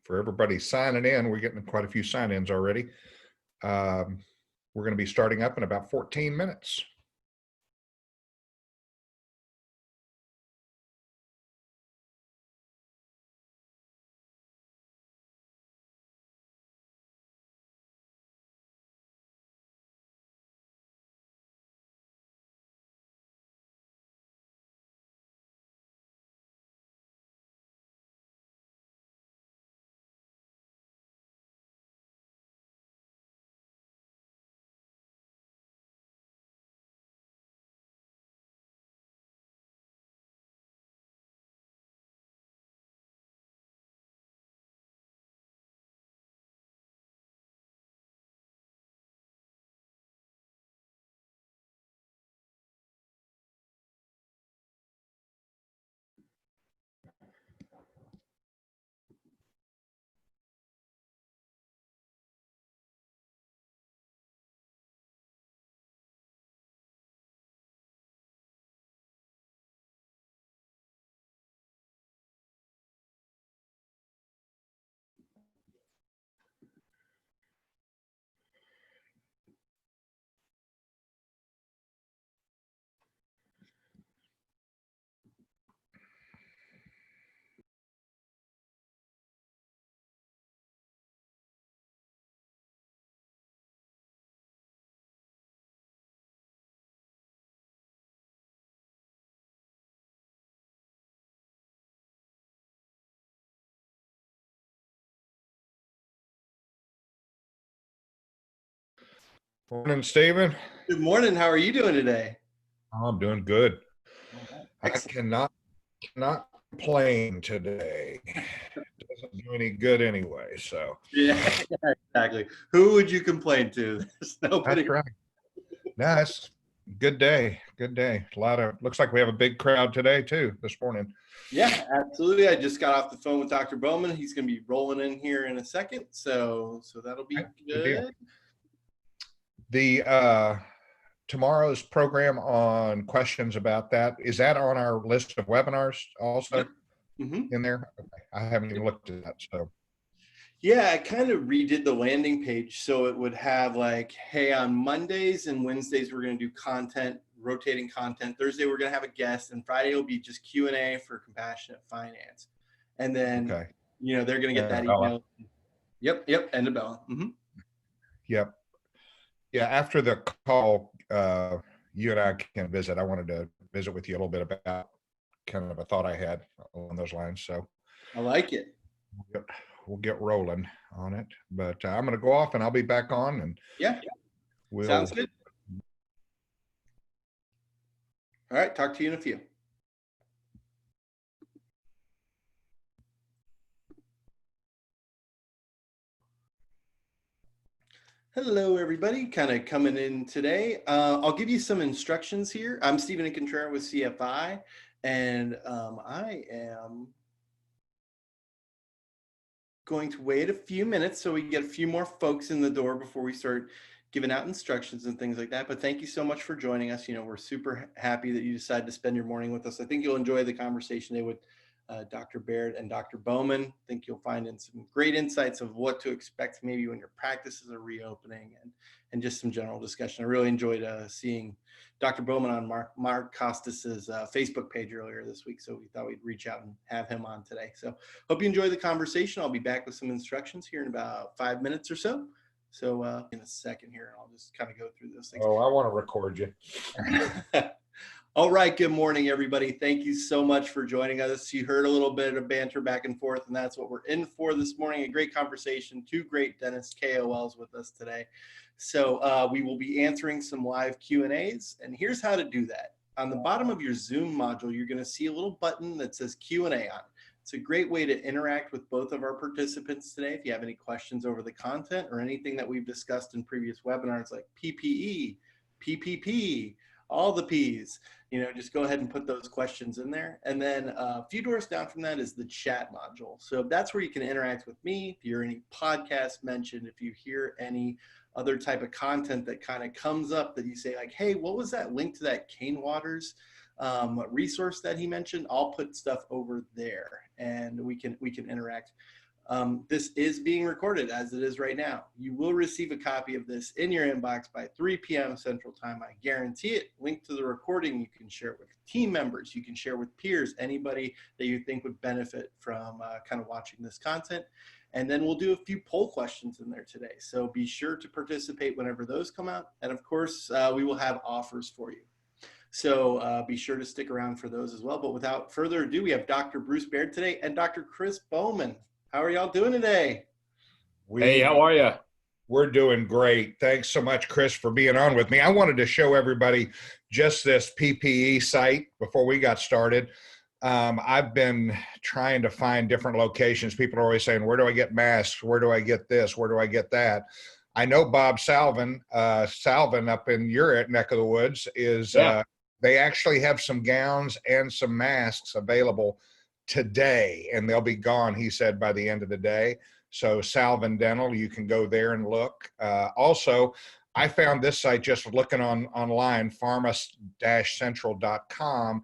For everybody signing in, we're getting quite a few sign-ins already. We're going to be starting up in about 14 minutes. Morning, Stephen. Good morning. How are you doing today? I'm doing good. I Excellent. cannot complain today. It doesn't do any good anyway, so. Yeah, exactly. Who would you complain to? There's nobody. That's right. No, it's good day. Good day. Looks like we have a big crowd today too, this morning. Yeah, absolutely. I just got off the phone with Dr. Bowman. He's going to be rolling in here in a second. So that'll be good. The tomorrow's program on questions about that, is that on our list of webinars also? Yep. Mm-hmm. In there? Okay. I haven't even looked at that. So yeah, I kind of redid the landing page so it would have like, hey, on Mondays and Wednesdays we're going to do content, rotating content. Thursday we're going to have a guest, and Friday will be just Q&A for compassionate finance. And then okay. they're going to get that email. Yep, and a bell. Mm-hmm. Yep. Yeah, after the call, you and I can visit. I wanted to visit with you a little bit about kind of a thought I had along those lines. So I like it. We'll get rolling on it. But I'm going to go off and I'll be back on. And yeah, sounds good. All right, talk to you in a few. Hello, everybody. Kind of coming in today. I'll give you some instructions here. I'm Stephen Contreras with CFI, and I am going to wait a few minutes so we get a few more folks in the door before we start giving out instructions and things like that. But thank you so much for joining us. We're super happy that you decided to spend your morning with us. I think you'll enjoy the conversation today with Dr. Baird and Dr. Bowman. I think you'll find in some great insights of what to expect maybe when your practices are reopening, and just some general discussion. I really enjoyed seeing Dr. Bowman on Mark Costas's Facebook page earlier this week, so we thought we'd reach out and have him on today. So hope you enjoy the conversation. I'll be back with some instructions here in about 5 minutes or so. So in a second here, I'll just kind of go through those things. Oh, I want to record you. All right. Good morning, everybody. Thank you so much for joining us. You heard a little bit of banter back and forth, and that's what we're in for this morning. A great conversation. Two great dentist KOLs with us today. So we will be answering some live Q&As, and here's how to do that. On the bottom of your Zoom module, you're going to see a little button that says Q&A on it. It's a great way to interact with both of our participants today. If you have any questions over the content or anything that we've discussed in previous webinars like PPE, PPP, all the P's, just go ahead and put those questions in there. And then a few doors down from that is the chat module. So that's where you can interact with me. If you hear any podcasts mentioned, if you hear any other type of content that kind of comes up that you say like, hey, what was that link to that Kane Waters resource that he mentioned, I'll put stuff over there and we can interact. This is being recorded as it is right now. You will receive a copy of this in your inbox by 3 p.m. Central Time. I guarantee it. Link to the recording. You can share it with team members. You can share with peers, anybody that you think would benefit from kind of watching this content. And then we'll do a few poll questions in there today. So be sure to participate whenever those come out. And of course, we will have offers for you. So be sure to stick around for those as well. But without further ado, we have Dr. Bruce Baird today and Dr. Chris Bowman. How are y'all doing today? Hey, how are you? We're doing great. Thanks so much, Chris, for being on with me. I wanted to show everybody just this PPE site before we got started. I've been trying to find different locations. People are always saying, where do I get masks? Where do I get this? Where do I get that? I know Bob Salvin up in your neck of the woods is, they actually have some gowns and some masks available today, and they'll be gone, he said, by the end of the day. So Salvin Dental, you can go there and look. Also, I found this site just looking online, pharma-central.com,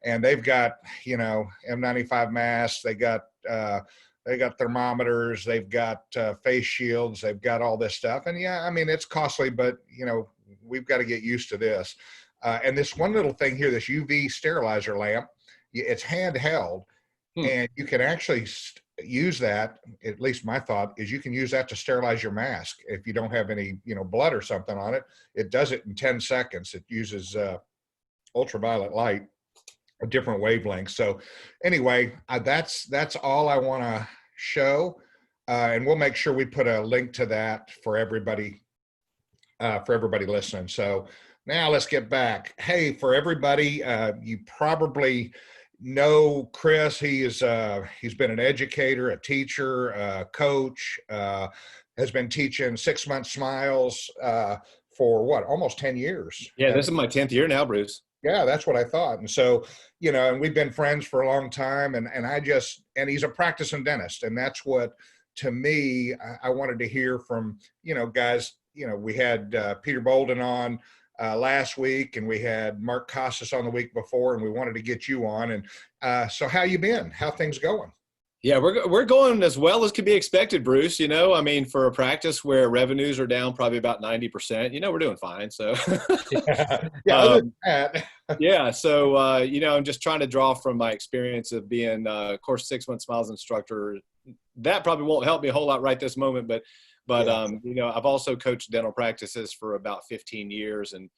and they've got, N95 masks, they got thermometers, they've got face shields, they've got all this stuff. And yeah, I mean, it's costly, but we've got to get used to this. And this one little thing here, this UV sterilizer lamp, it's handheld. And you can actually use that, at least my thought is you can use that to sterilize your mask. If you don't have any, blood or something on it, it does it in 10 seconds. It uses ultraviolet light, a different wavelength. So anyway, that's all I want to show. And we'll make sure we put a link to that for everybody listening. So now let's get back. Hey, for everybody, you probably know Chris. He's been an educator, a teacher, a coach, has been teaching 6 Month Smiles for almost 10 years. Yeah, this is my 10th year now, Bruce. Yeah, that's what I thought. And so, and we've been friends for a long time, and he's a practicing dentist. And that's what, to me, I wanted to hear from, guys. We had Peter Bolden on last week, and we had Mark Casas on the week before, and we wanted to get you on. And so how you been? How things going? Yeah, we're going as well as could be expected, Bruce. I mean, for a practice where revenues are down probably about 90%, we're doing fine. So other than that. Yeah. So, I'm just trying to draw from my experience of being, of course, 6 Month Smiles instructor. That probably won't help me a whole lot right this moment, but I've also coached dental practices for about 15 years and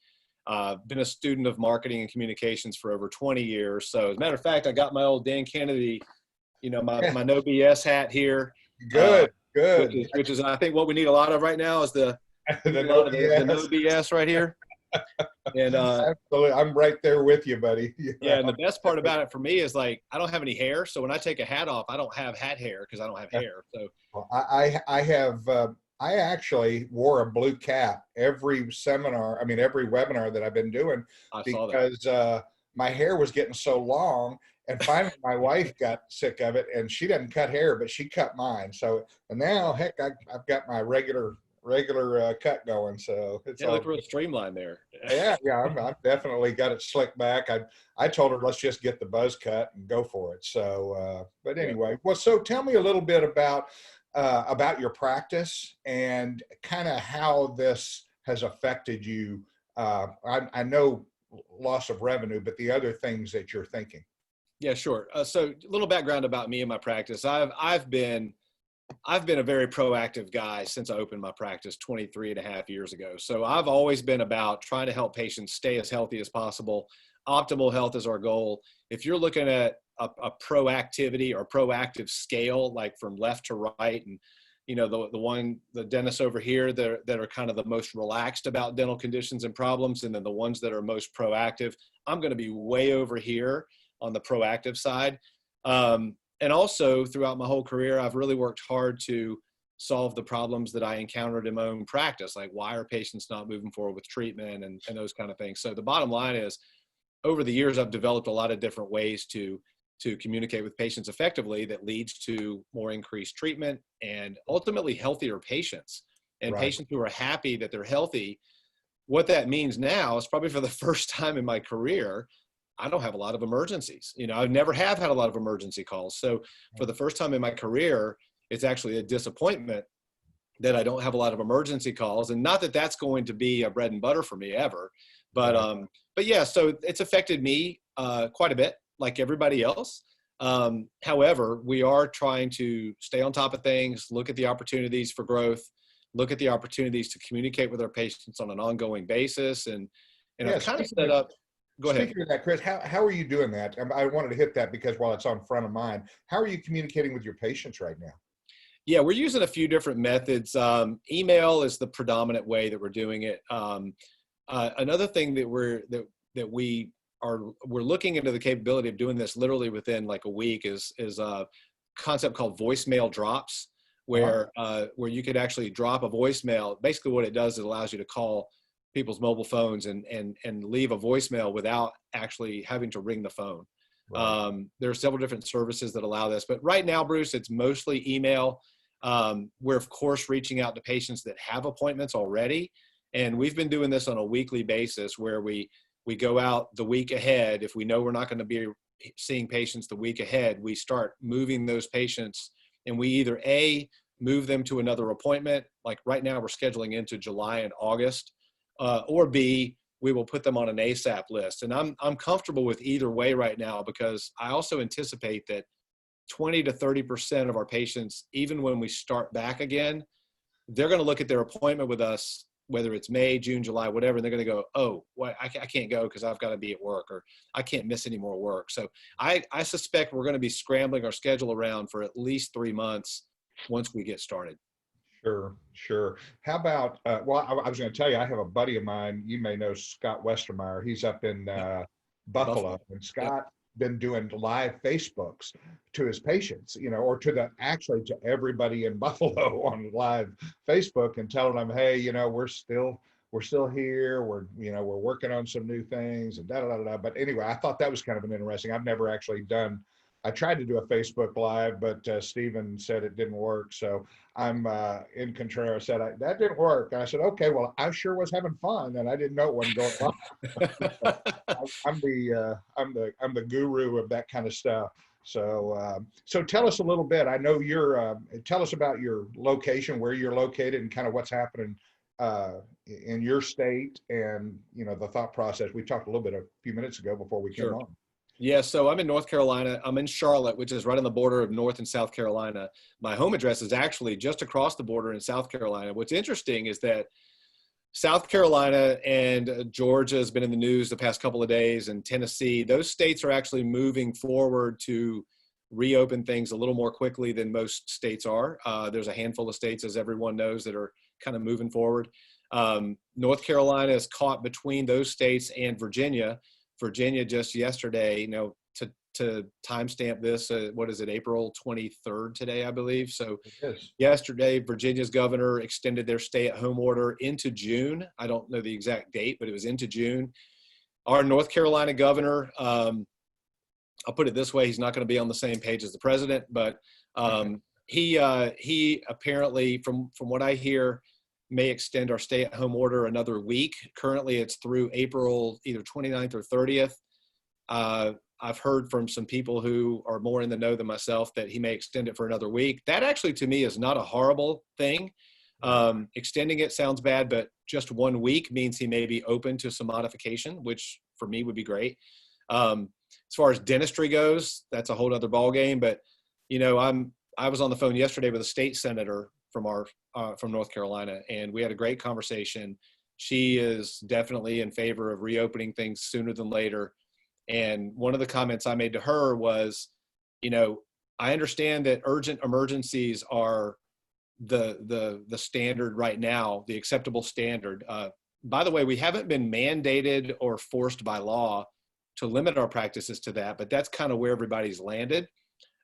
been a student of marketing and communications for over 20 years. So as a matter of fact, I got my old Dan Kennedy, my no BS hat here. Good. Which is, I think, what we need a lot of right now is the no BS right here. And absolutely, I'm right there with you, buddy. Yeah, and the best part about it for me is I don't have any hair, so when I take a hat off, I don't have hat hair because I don't have hair. So I actually wore a blue cap every webinar that I've been doing because my hair was getting so long. And finally, my wife got sick of it, and she doesn't cut hair, but she cut mine. So, and now, heck, I've got my regular cut going. So it's look real streamlined there. Yeah, I've definitely got it slicked back. I told her, let's just get the buzz cut and go for it. So, but anyway, so tell me a little bit about your practice and kind of how this has affected you. I know loss of revenue, but the other things that you're thinking. Yeah, sure. So a little background about me and my practice. I've been a very proactive guy since I opened my practice 23 and a half years ago. So I've always been about trying to help patients stay as healthy as possible. Optimal health is our goal. If you're looking at a proactivity or proactive scale, like from left to right, and the dentists over here that are kind of the most relaxed about dental conditions and problems, and then the ones that are most proactive, I'm going to be way over here on the proactive side. And also throughout my whole career, I've really worked hard to solve the problems that I encountered in my own practice. Like, why are patients not moving forward with treatment and those kind of things. So the bottom line is, over the years, I've developed a lot of different ways to communicate with patients effectively that leads to more increased treatment and ultimately healthier patients and patients who are happy that they're healthy. What that means now is, probably for the first time in my career, I don't have a lot of emergencies. I never have had a lot of emergency calls. So for the first time in my career, it's actually a disappointment that I don't have a lot of emergency calls. And not that that's going to be a bread and butter for me ever, but yeah, so it's affected me quite a bit, like everybody else. However, we are trying to stay on top of things, look at the opportunities for growth, look at the opportunities to communicate with our patients on an ongoing basis. And I've kind of set up. Go ahead. Speaking of that, Chris, how are you doing that? I wanted to hit that because while it's on front of mind, how are you communicating with your patients right now? Yeah, we're using a few different methods. Email is the predominant way that we're doing it. Another thing that we're looking into the capability of doing this literally within like a week is a concept called voicemail drops, where you could actually drop a voicemail. Basically, what it does is it allows you to call people's mobile phones and leave a voicemail without actually having to ring the phone. Right. There are several different services that allow this, but right now, Bruce, it's mostly email. We're of course reaching out to patients that have appointments already, and we've been doing this on a weekly basis where we go out the week ahead. If we know we're not going to be seeing patients the week ahead, we start moving those patients, and we either move them to another appointment, like right now we're scheduling into July and August, or B, we will put them on an ASAP list. And I'm comfortable with either way right now, because I also anticipate that 20 to 30% of our patients, even when we start back again, they're going to look at their appointment with us, whether it's May, June, July, whatever, and they're going to go, oh, well, I can't go because I've got to be at work, or I can't miss any more work. So I suspect we're going to be scrambling our schedule around for at least 3 months once we get started. Sure. How about, well, I was going to tell you, I have a buddy of mine, you may know Scott Westermeyer. He's up in Buffalo, and Scott been doing live Facebooks to his patients, or to everybody in Buffalo on live Facebook, and telling them, hey, we're still here. We're working on some new things and da. But anyway, I thought that was kind of an interesting. I've never actually I tried to do a Facebook Live, but Stephen said it didn't work. So I'm in control. I said, that didn't work. And I said, okay, well, I sure was having fun, and I didn't know it wasn't going live. I'm the guru of that kind of stuff. So tell us a little bit. I know tell us about your location, where you're located, and kind of what's happening in your state, and the thought process. We talked a little bit a few minutes ago before we came on. Yeah, so I'm in North Carolina. I'm in Charlotte, which is right on the border of North and South Carolina. My home address is actually just across the border in South Carolina. What's interesting is that South Carolina and Georgia has been in the news the past couple of days, and Tennessee, those states are actually moving forward to reopen things a little more quickly than most states are. There's a handful of states, as everyone knows, that are kind of moving forward. North Carolina is caught between those states and Virginia. Virginia just yesterday, to timestamp this, what is it, April 23rd today, I believe. So yesterday, Virginia's governor extended their stay-at-home order into June. I don't know the exact date, but it was into June. Our North Carolina governor, I'll put it this way, he's not going to be on the same page as the president, but he apparently, from what I hear, may extend our stay-at-home order another week. Currently, it's through April either 29th or 30th. I've heard from some people who are more in the know than myself that he may extend it for another week. That actually, to me, is not a horrible thing. Extending it sounds bad, but just 1 week means he may be open to some modification, which for me would be great. As far as dentistry goes, that's a whole other ballgame. But I was on the phone yesterday with a state senator from North Carolina, and we had a great conversation. She is definitely in favor of reopening things sooner than later. And one of the comments I made to her was, I understand that urgent emergencies are the standard right now, the acceptable standard. By the way, we haven't been mandated or forced by law to limit our practices to that, but that's kind of where everybody's landed.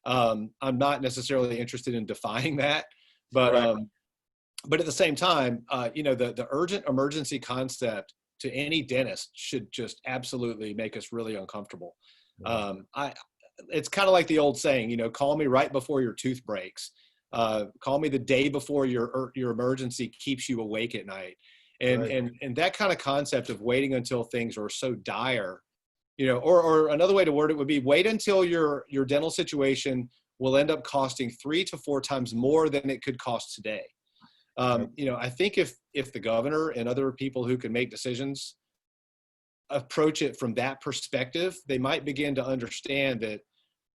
I'm not necessarily interested in defying that. But at the same time, the urgent emergency concept to any dentist should just absolutely make us really uncomfortable. It's kind of like the old saying, call me right before your tooth breaks. Call me the day before your emergency keeps you awake at night. And that kind of concept of waiting until things are so dire or another way to word it would be wait until your dental situation will end up costing 3 to 4 times more than it could cost today. I think if the governor and other people who can make decisions approach it from that perspective, they might begin to understand that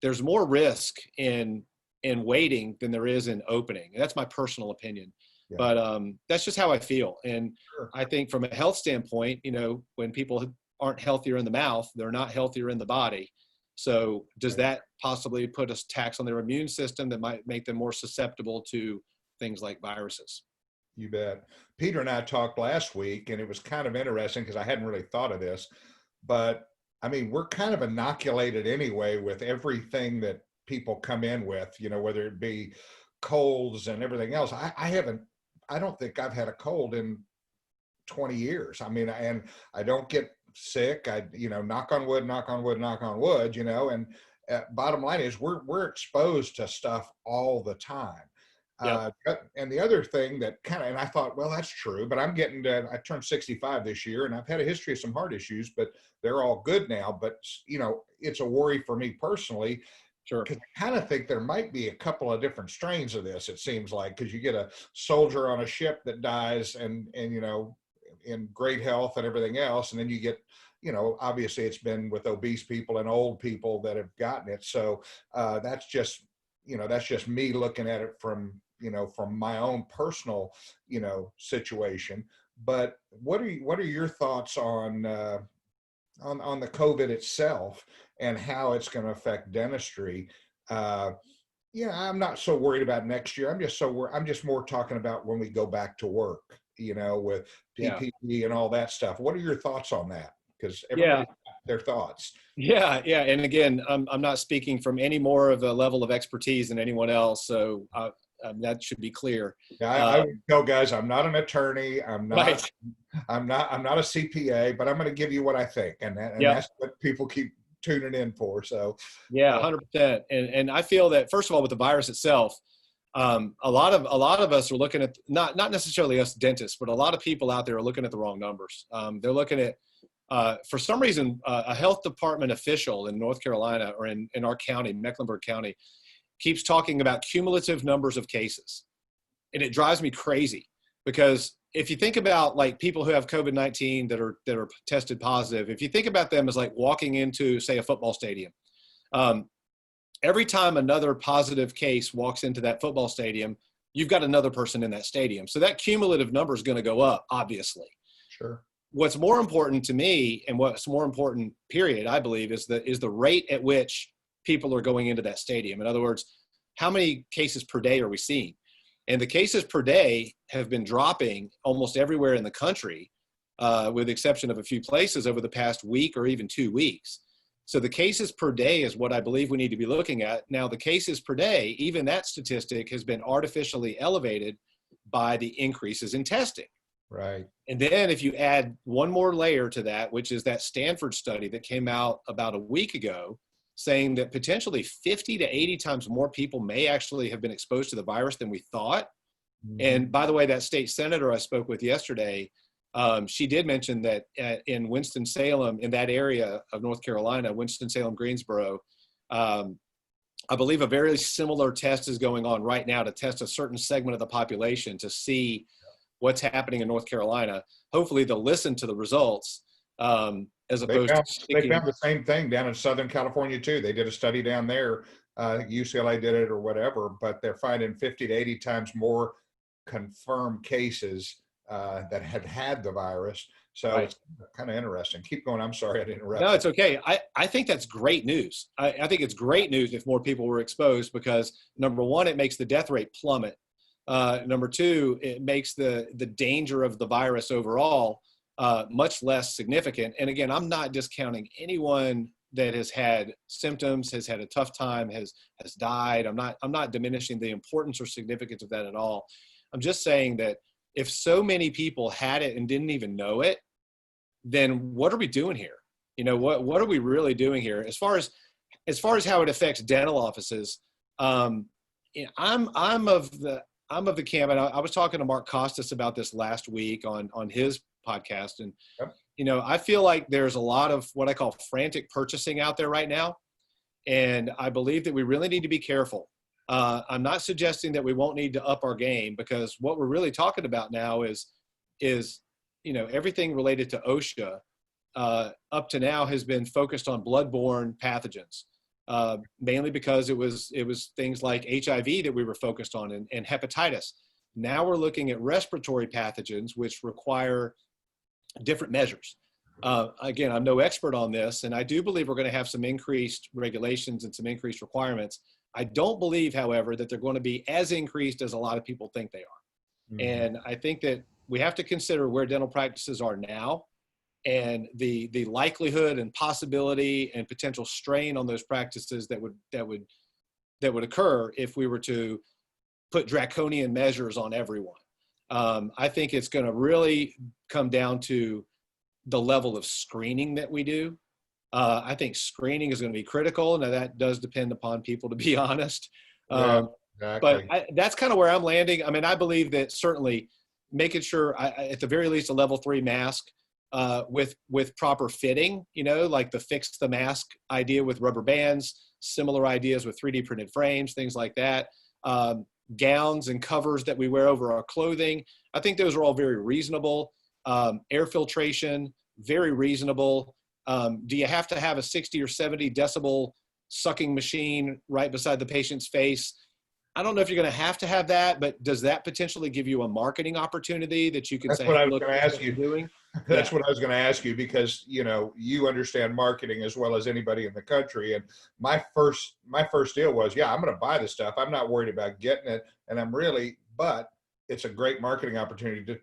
there's more risk in waiting than there is in opening. And that's my personal opinion. Yeah. But that's just how I feel. And sure. I think from a health standpoint, when people aren't healthier in the mouth, they're not healthier in the body. So does that possibly put a tax on their immune system that might make them more susceptible to things like viruses? You bet. Peter and I talked last week, and it was kind of interesting because I hadn't really thought of this, but I mean, we're kind of inoculated anyway with everything that people come in with, whether it be colds and everything else. I don't think I've had a cold in 20 years. I mean, and I don't get sick. Knock on wood, and bottom line is we're exposed to stuff all the time. Yep. And the other thing that and I thought, well, that's true, but I turned 65 this year, and I've had a history of some heart issues, but they're all good now. But, it's a worry for me personally. Sure. Because I kind of think there might be a couple of different strains of this, it seems like, because you get a soldier on a ship that dies and in great health and everything else. And then you get, obviously it's been with obese people and old people that have gotten it. So that's just me looking at it from my own personal, situation. But what are your thoughts on the COVID itself and how it's going to affect dentistry? I'm not so worried about next year. I'm just more talking about when we go back to work, with PPE and all that stuff. What are your thoughts on that? Because everybody got their thoughts. Yeah. And again, I'm not speaking from any more of a level of expertise than anyone else. So that should be clear. Yeah, I would tell guys, I'm not an attorney. I'm not a CPA, but I'm going to give you what I think. And that's what people keep tuning in for. So 100%. And I feel that, first of all, with the virus itself, a lot of us are looking at, not necessarily us dentists, but a lot of people out there are looking at the wrong numbers. They're looking at, for some reason, a health department official in North Carolina or in our county, Mecklenburg County, keeps talking about cumulative numbers of cases. And it drives me crazy because if you think about like people who have COVID-19 that are tested positive, if you think about them as like walking into, say, a football stadium, every time another positive case walks into that football stadium, you've got another person in that stadium. So that cumulative number is going to go up, obviously. Sure. What's more important to me, and what's more important, period, I believe, is the rate at which people are going into that stadium. In other words, how many cases per day are we seeing? And the cases per day have been dropping almost everywhere in the country, with the exception of a few places over the past week or even 2 weeks. So the cases per day is what I believe we need to be looking at. Now, the cases per day, even that statistic has been artificially elevated by the increases in testing. Right. And then if you add one more layer to that, which is that Stanford study that came out about a week ago, saying that potentially 50 to 80 times more people may actually have been exposed to the virus than we thought. Mm-hmm. And by the way, that state senator I spoke with yesterday, she did mention that in Winston-Salem, in that area of North Carolina, Winston-Salem, Greensboro, I believe a very similar test is going on right now to test a certain segment of the population to see what's happening in North Carolina. Hopefully they'll listen to the results. As opposed they found the same thing down in Southern California too. They did a study down there, UCLA did it or whatever, but they're finding 50 to 80 times more confirmed cases that had the virus. So It's kind of interesting. Keep going. I'm sorry I didn't interrupt. No, it's okay. I think that's great news. I think it's great news if more people were exposed because, number one, it makes the death rate plummet. Number two, it makes the danger of the virus overall much less significant. And again, I'm not discounting anyone that has had symptoms, has had a tough time, has died. I'm not diminishing the importance or significance of that at all. I'm just saying that if so many people had it and didn't even know it, then what are we doing here? What are we really doing here? As far as how it affects dental offices, I'm of the camp, and I was talking to Mark Costas about this last week on his podcast, and I feel like there's a lot of what I call frantic purchasing out there right now. And I believe that we really need to be careful. I'm not suggesting that we won't need to up our game, because what we're really talking about now is everything related to OSHA up to now has been focused on bloodborne pathogens, mainly because it was things like HIV that we were focused on, and hepatitis. Now we're looking at respiratory pathogens, which require different measures. Again, I'm no expert on this, and I do believe we're going to have some increased regulations and some increased requirements. I don't believe, however, that they're going to be as increased as a lot of people think they are. Mm-hmm. And I think that we have to consider where dental practices are now, and the likelihood and possibility and potential strain on those practices that would occur if we were to put draconian measures on everyone. I think it's going to really come down to the level of screening that we do. I think screening is going to be critical. Now, that does depend upon people, to be honest. Yeah, exactly. But that's kind of where I'm landing. I mean, I believe that certainly making sure, at the very least, a level 3 mask with proper fitting, like the fix the mask idea with rubber bands, similar ideas with 3D printed frames, things like that. Gowns and covers that we wear over our clothing. I think those are all very reasonable. Air filtration, very reasonable. Do you have to have a 60 or 70 decibel sucking machine right beside the patient's face? I don't know if you're going to have that, but does that potentially give you a marketing opportunity that you can That's say, what I was look, going to ask you. Doing? That's what I was going to ask you, because, you understand marketing as well as anybody in the country. And my first deal was, I'm going to buy the stuff. I'm not worried about getting it. But it's a great marketing opportunity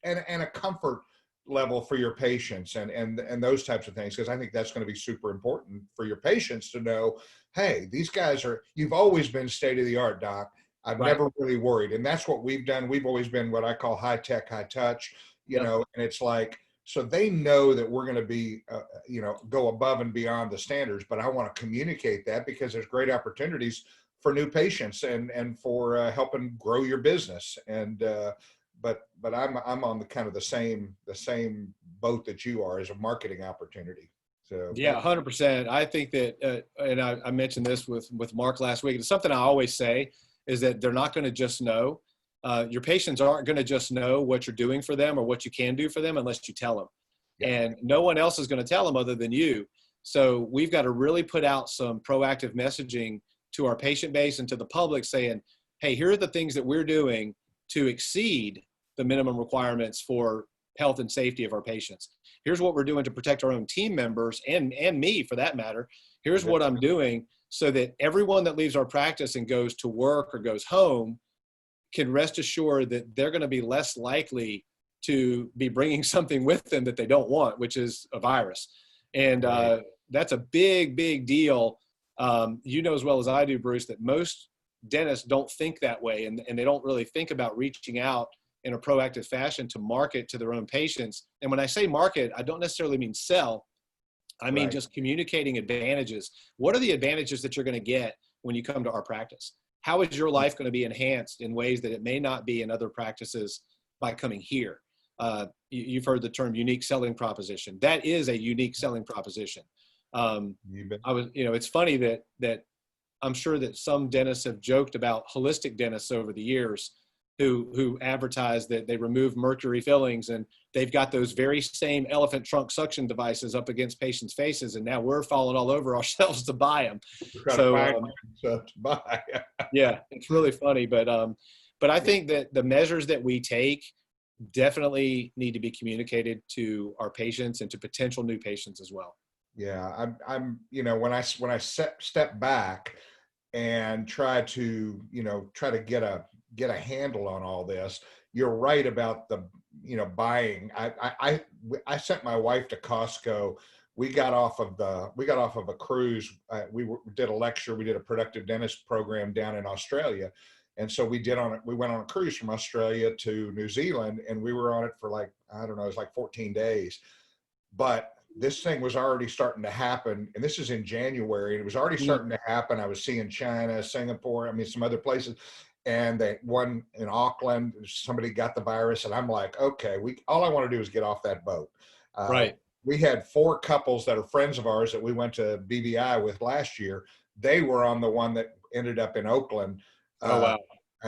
and a comfort level for your patients and those types of things. Cause I think that's going to be super important for your patients to know, hey, these guys you've always been state of the art, doc. I've never really worried. And that's what we've done. We've always been what I call high tech, high touch. And it's like, so they know that we're going to be, go above and beyond the standards, but I want to communicate that because there's great opportunities for new patients and for helping grow your business. And, but I'm on the same boat that you are as a marketing opportunity. So yeah, 100%. I think that, and I mentioned this with Mark last week. It's something I always say is that they're not going to just know. Your patients aren't going to just know what you're doing for them or what you can do for them unless you tell them. Yeah. And no one else is going to tell them other than you. So we've got to really put out some proactive messaging to our patient base and to the public saying, hey, here are the things that we're doing to exceed the minimum requirements for health and safety of our patients. Here's what we're doing to protect our own team members and me for that matter. Here's what I'm doing so that everyone that leaves our practice and goes to work or goes home can rest assured that they're going to be less likely to be bringing something with them that they don't want, which is a virus. And that's a big, big deal. As well as I do, Bruce, that most dentists don't think that way, and they don't really think about reaching out in a proactive fashion to market to their own patients. And when I say market, I don't necessarily mean sell. I mean just communicating advantages. What are the advantages that you're going to get when you come to our practice? How is your life going to be enhanced in ways that it may not be in other practices by coming here? You've heard the term unique selling proposition. That is a unique selling proposition. It's funny that I'm sure that some dentists have joked about holistic dentists over the years who advertise that they remove mercury fillings, and they've got those very same elephant trunk suction devices up against patients' faces, and now we're falling all over ourselves to buy them. To buy. Yeah, it's really funny, but I think that the measures that we take definitely need to be communicated to our patients and to potential new patients as well. Yeah, I'm when I step back and try to get a handle on all this, you're right about the buying. I sent my wife to Costco. We got off of a cruise. We did a lecture. We did a productive dentist program down in Australia. And so we went on a cruise from Australia to New Zealand, and we were on it for it was like 14 days. But this thing was already starting to happen. And this is in January, and it was already starting to happen. I was seeing China, Singapore, some other places. And one in Auckland, somebody got the virus, and I'm like, okay, all I want to do is get off that boat. Right. We had 4 couples that are friends of ours that we went to BBI with last year. They were on the one that ended up in Oakland. Oh, wow.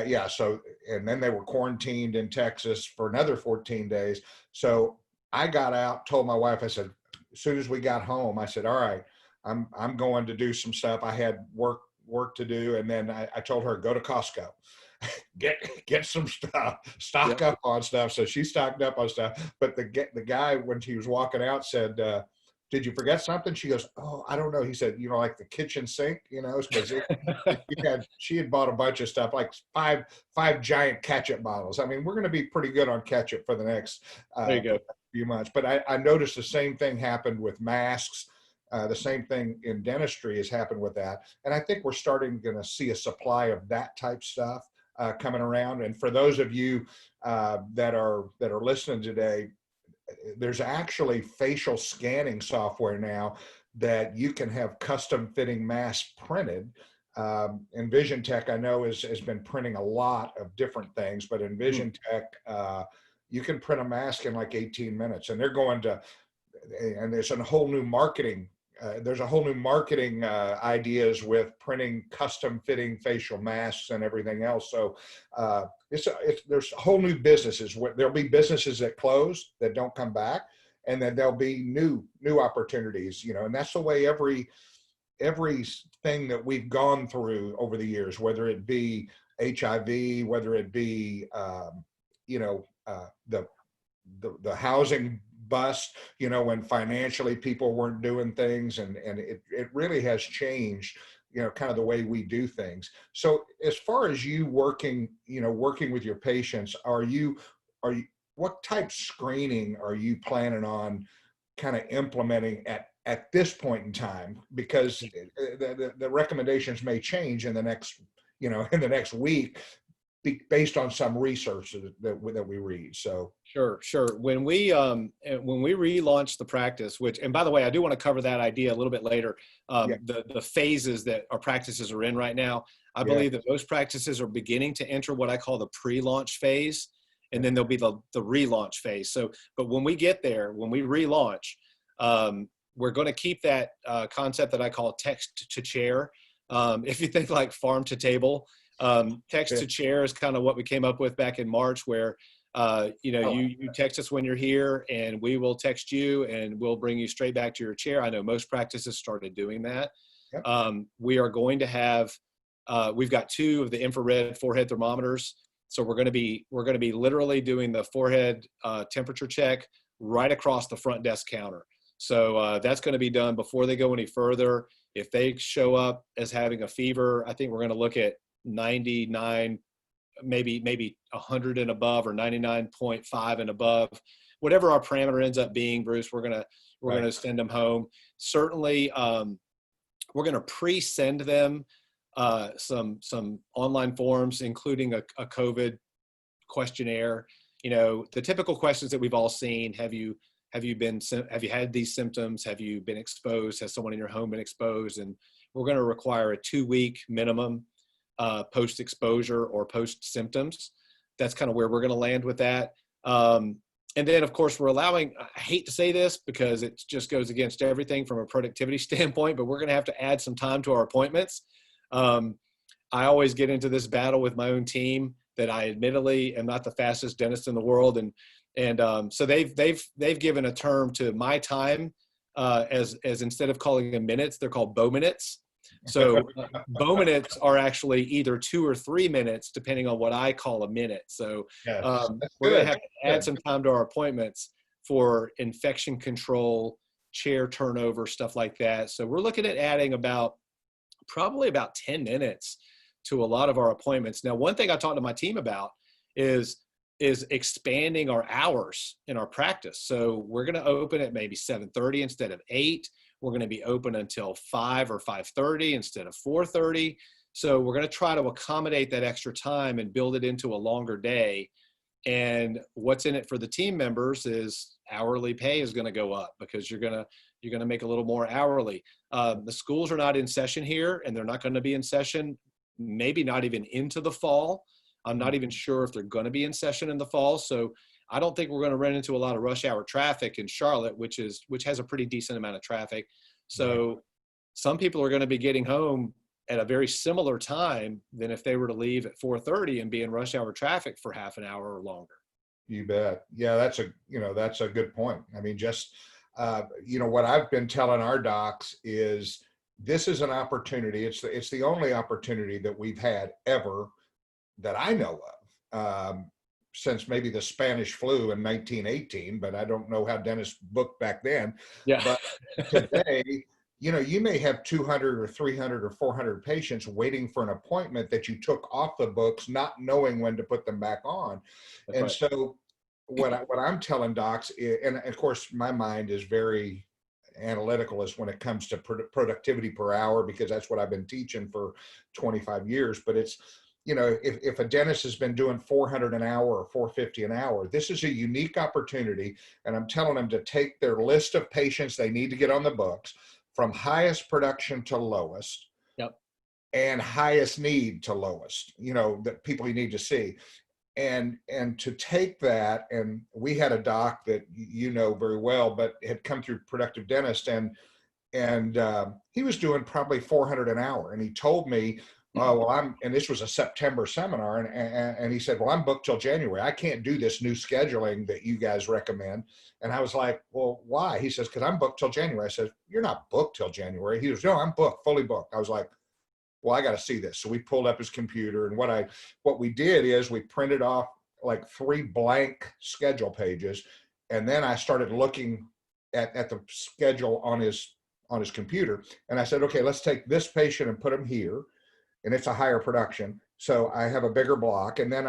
Yeah. So, and then they were quarantined in Texas for another 14 days. So I got out, told my wife, I said, as soon as we got home, I said, all right, I'm going to do some stuff. I had work to do. And then I told her, go to Costco, get some stuff, stock up on stuff. So she stocked up on stuff. But the guy, when he was walking out, said, did you forget something? She goes, oh, I don't know. He said, like the kitchen sink, because she had bought a bunch of stuff, like five giant ketchup bottles. I mean, we're going to be pretty good on ketchup for the next There you go. few months. But I noticed the same thing happened with masks. The same thing in dentistry has happened with that. And I think we're going to see a supply of that type stuff coming around. And for those of you that are listening today, there's actually facial scanning software now that you can have custom fitting masks printed. Envision Tech, I know, has been printing a lot of different things, but Envision Tech, you can print a mask in like 18 minutes, and they're going to, and there's a whole new marketing. Ideas with printing custom fitting facial masks and everything else. So there's whole new businesses. There'll be businesses that close, that don't come back, and then there'll be new opportunities. And that's the way everything that we've gone through over the years, whether it be HIV, whether it be the housing bust, when financially people weren't doing things, and it really has changed, kind of the way we do things. So as far as you working with your patients, what type screening are you planning on kind of implementing at this point in time? Because the recommendations may change in the next week, based on some research that we read. So Sure. When we relaunched the practice, which, and by the way, I do want to cover that idea a little bit later. The phases that our practices are in right now, I believe that most practices are beginning to enter what I call the pre-launch phase, and then there'll be the relaunch phase. So, but when we get there, when we relaunch, we're going to keep that concept that I call text to chair. If you think like farm to table, text to chair is kind of what we came up with back in March, where you text us when you're here, and we will text you, and we'll bring you straight back to your chair. I know most practices started doing that. We are going to have, we've got 2 of the infrared forehead thermometers. So we're going to be literally doing the forehead temperature check right across the front desk counter. So that's going to be done before they go any further. If they show up as having a fever, I think we're going to look at 99, maybe 100 and above, or 99.5 and above, whatever our parameter ends up being. Bruce, we're going to send them home. Certainly, we're going to pre-send them some online forms, including a COVID questionnaire. The typical questions that we've all seen: Have you had these symptoms? Have you been exposed? Has someone in your home been exposed? And we're going to require a 2-week minimum post-exposure or post-symptoms. That's kind of where we're going to land with that. And then, of course, we're allowing, I hate to say this because it just goes against everything from a productivity standpoint, but we're going to have to add some time to our appointments. I always get into this battle with my own team that I admittedly am not the fastest dentist in the world. And so they've given a term to my time as instead of calling them minutes, they're called Bowminutes. So Bowminutes are actually either 2 or 3 minutes, depending on what I call a minute. So we're going to have to add some time to our appointments for infection control, chair turnover, stuff like that. So we're looking at adding probably about 10 minutes to a lot of our appointments. Now, one thing I talked to my team about is expanding our hours in our practice. So we're going to open at maybe 7:30 instead of 8. We're going to be open until 5 or 5:30 instead of 4:30. So we're going to try to accommodate that extra time and build it into a longer day. And what's in it for the team members is hourly pay is going to go up because you're going to make a little more hourly. The schools are not in session here, and they're not going to be in session, maybe not even into the fall. I'm not even sure if they're going to be in session in the fall. So I don't think we're going to run into a lot of rush hour traffic in Charlotte, which has a pretty decent amount of traffic. So some people are going to be getting home at a very similar time than if they were to leave at 4:30 and be in rush hour traffic for half an hour or longer. You bet. Yeah, that's a good point. I mean, just what I've been telling our docs is this is an opportunity. It's the only opportunity that we've had ever that I know of since maybe the Spanish flu in 1918, but I don't know how dentists booked back then. Yeah. But today, you may have 200 or 300 or 400 patients waiting for an appointment that you took off the books, not knowing when to put them back on. That's and right. So what I'm telling docs, and of course my mind is very analytical as when it comes to productivity per hour, because that's what I've been teaching for 25 years. But it's, if a dentist has been doing 400 an hour or 450 an hour, this is a unique opportunity. And I'm telling them to take their list of patients they need to get on the books from highest production to lowest. Yep. And highest need to lowest, that people you need to see. And to take that, and we had a doc that very well, but had come through Productive Dentist, and he was doing probably 400 an hour. And he told me, oh, well, and this was a September seminar, and he said, well, I'm booked till January. I can't do this new scheduling that you guys recommend. And I was like, well, why? He says, because I'm booked till January. I said, you're not booked till January. He goes, no, I'm booked, fully booked. I was like, well, I got to see this. So we pulled up his computer, and what we did is we printed off like 3 blank schedule pages. And then I started looking at the schedule on his computer. And I said, okay, let's take this patient and put him here. And it's a higher production. So I have a bigger block. And then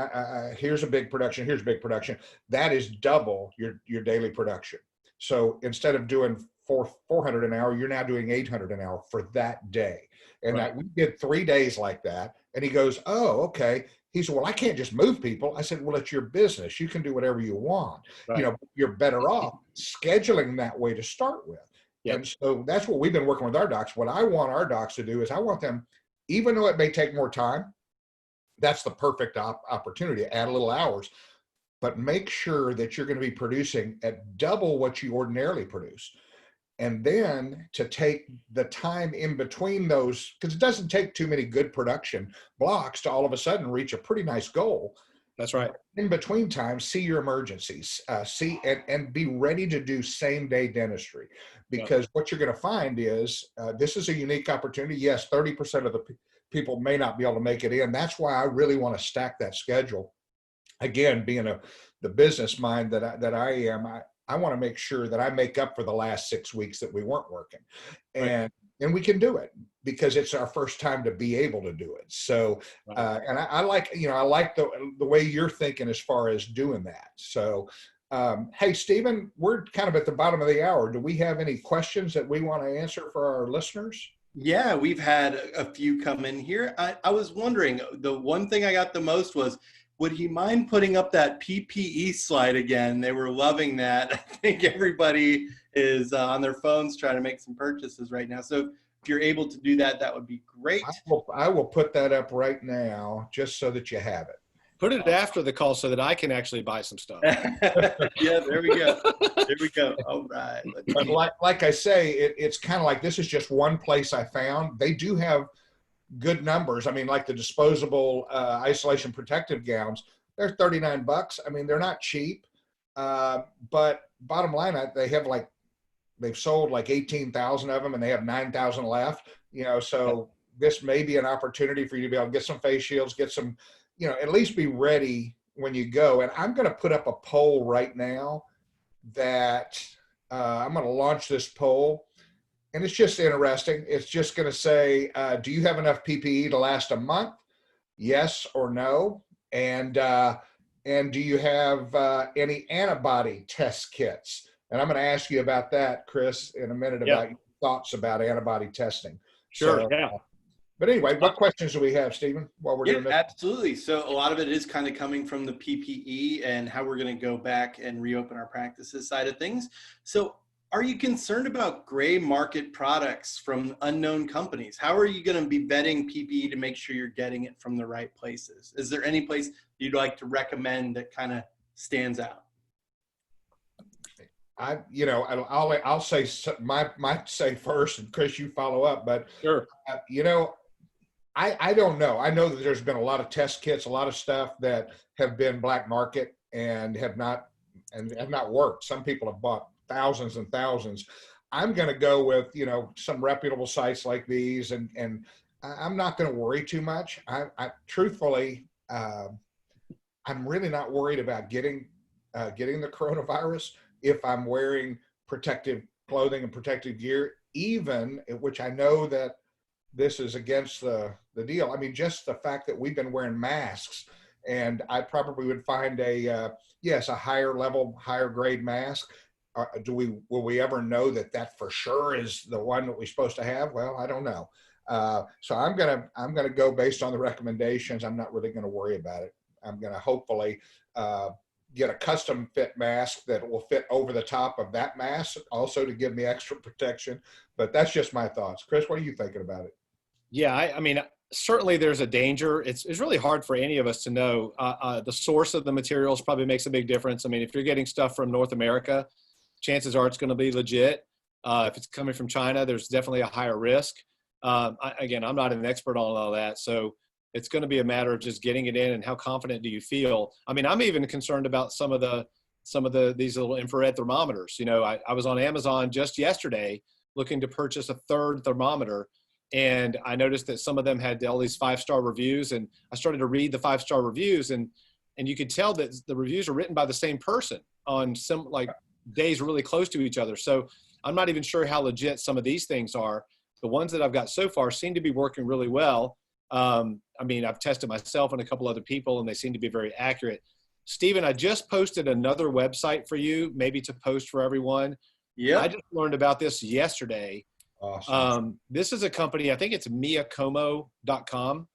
here's a big production. Here's big production. That is double your daily production. So instead of doing 400 an hour, you're now doing 800 an hour for that day. And Right. we did 3 days like that. And he goes, oh, okay. He said, well, I can't just move people. I said, well, it's your business. You can do whatever you want. Right. You're better off scheduling that way to start with. Yep. And so that's what we've been working with our docs. What I want our docs to do is I want them, even though it may take more time, that's the perfect opportunity to add a little hours, but make sure that you're going to be producing at double what you ordinarily produce. And then to take the time in between those, because it doesn't take too many good production blocks to all of a sudden reach a pretty nice goal. That's right. In between times, see your emergencies, and be ready to do same day dentistry, because what you're going to find is this is a unique opportunity. Yes, 30% of the people may not be able to make it in. That's why I really want to stack that schedule. Again, being the business mind that I am, I want to make sure that I make up for the last 6 weeks that we weren't working, and we can do it because it's our first time to be able to do it. So, and I like the way you're thinking as far as doing that. So, hey, Stephen, we're kind of at the bottom of the hour. Do we have any questions that we want to answer for our listeners? Yeah, we've had a few come in here. I was wondering, the one thing I got the most was, would he mind putting up that PPE slide again? They were loving that. I think everybody is on their phones trying to make some purchases right now. So if you're able to do that, that would be great. I will put that up right now just so that you have it. Put it after the call so that I can actually buy some stuff. Yeah, there we go. There we go. All right. But like I say, it's kind of like this is just one place I found. They do have good numbers. I mean, like the disposable isolation protective gowns, they're $39. I mean, they're not cheap. But bottom line, they've sold like 18,000 of them and they have 9,000 left, so this may be an opportunity for you to be able to get some face shields, get some, at least be ready when you go. And I'm going to put up a poll right now that I'm going to launch this poll. And it's just interesting. It's just going to say, do you have enough PPE to last a month? Yes or no? And do you have any antibody test kits? And I'm going to ask you about that, Chris, in a minute about your thoughts about antibody testing. Sure. So, yeah. But anyway, what questions do we have, Stephen, while we're doing this? Absolutely. So a lot of it is kind of coming from the PPE and how we're going to go back and reopen our practices side of things. So are you concerned about gray market products from unknown companies? How are you going to be vetting PPE to make sure you're getting it from the right places? Is there any place you'd like to recommend that kind of stands out? I'll say my say first, and Chris, you follow up. But Sure. I don't know. I know that there's been a lot of test kits, a lot of stuff that have been black market and have not worked. Some people have bought thousands and thousands. I'm going to go with some reputable sites like these, and I'm not going to worry too much. I truthfully, I'm really not worried about getting the coronavirus if I'm wearing protective clothing and protective gear, even which I know that this is against the deal. I mean, just the fact that we've been wearing masks, and I probably would find a higher level, higher grade mask. Will we ever know that for sure is the one that we're supposed to have? Well, I don't know. So I'm gonna go based on the recommendations. I'm not really going to worry about it. I'm going to hopefully get a custom fit mask that will fit over the top of that mask, also to give me extra protection. But that's just my thoughts. Chris, what are you thinking about it? Yeah, I mean, certainly there's a danger. It's really hard for any of us to know. The source of the materials probably makes a big difference. I mean, if you're getting stuff from North America, chances are it's going to be legit. If it's coming from China, there's definitely a higher risk. Again, I'm not an expert on all that, so it's going to be a matter of just getting it in and how confident do you feel. I mean, I'm even concerned about some of these little infrared thermometers. I was on Amazon just yesterday looking to purchase a third thermometer, and I noticed that some of them had all these 5-star reviews, and I started to read the 5-star reviews, and you could tell that the reviews are written by the same person on some days really close to each other. So I'm not even sure how legit some of these things are. The ones that I've got so far seem to be working really well. I mean, I've tested myself and a couple other people, and they seem to be very accurate. Stephen, I just posted another website for you, maybe to post for everyone. Yeah. I just learned about this yesterday. Awesome. This is a company, I think it's miacomo.com.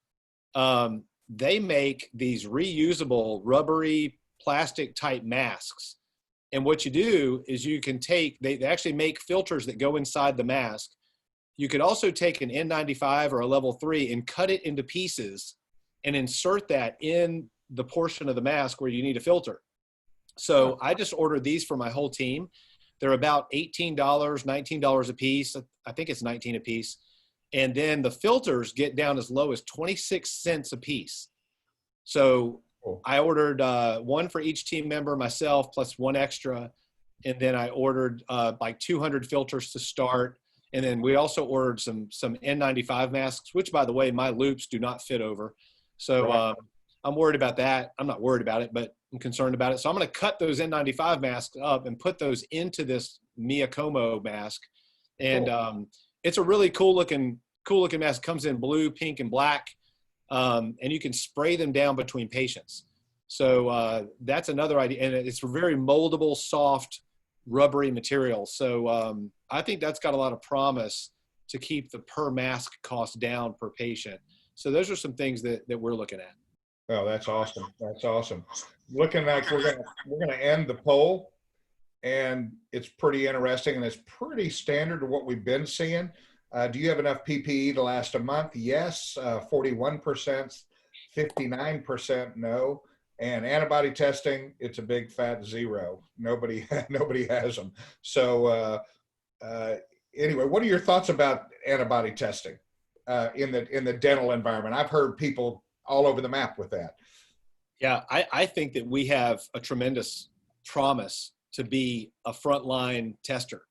They make these reusable rubbery plastic type masks. And what you do is you can they actually make filters that go inside the mask. You could also take an N95 or a level 3 and cut it into pieces and insert that in the portion of the mask where you need a filter. So I just ordered these for my whole team. They're about $18, $19 a piece. I think it's 19 a piece. And then the filters get down as low as 26 cents a piece. So I ordered one for each team member, myself, plus one extra. And then I ordered 200 filters to start. And then we also ordered some N95 masks, which, by the way, my loops do not fit over. So I'm worried about that. I'm not worried about it, but I'm concerned about it. So I'm going to cut those N95 masks up and put those into this Miacomo mask. And it's a really cool looking mask. It comes in blue, pink, and black. And you can spray them down between patients. So that's another idea. And it's a very moldable, soft, rubbery material. So I think that's got a lot of promise to keep the per mask cost down per patient. So those are some things that we're looking at. Oh, that's awesome. That's awesome. Looking like we're gonna end the poll, and it's pretty interesting, and it's pretty standard to what we've been seeing. Do you have enough PPE to last a month? Yes, 41%, 59% no. And antibody testing, it's a big fat 0. Nobody has them. So anyway, what are your thoughts about antibody testing in the dental environment? I've heard people all over the map with that. Yeah, I think that we have a tremendous promise to be a frontline tester.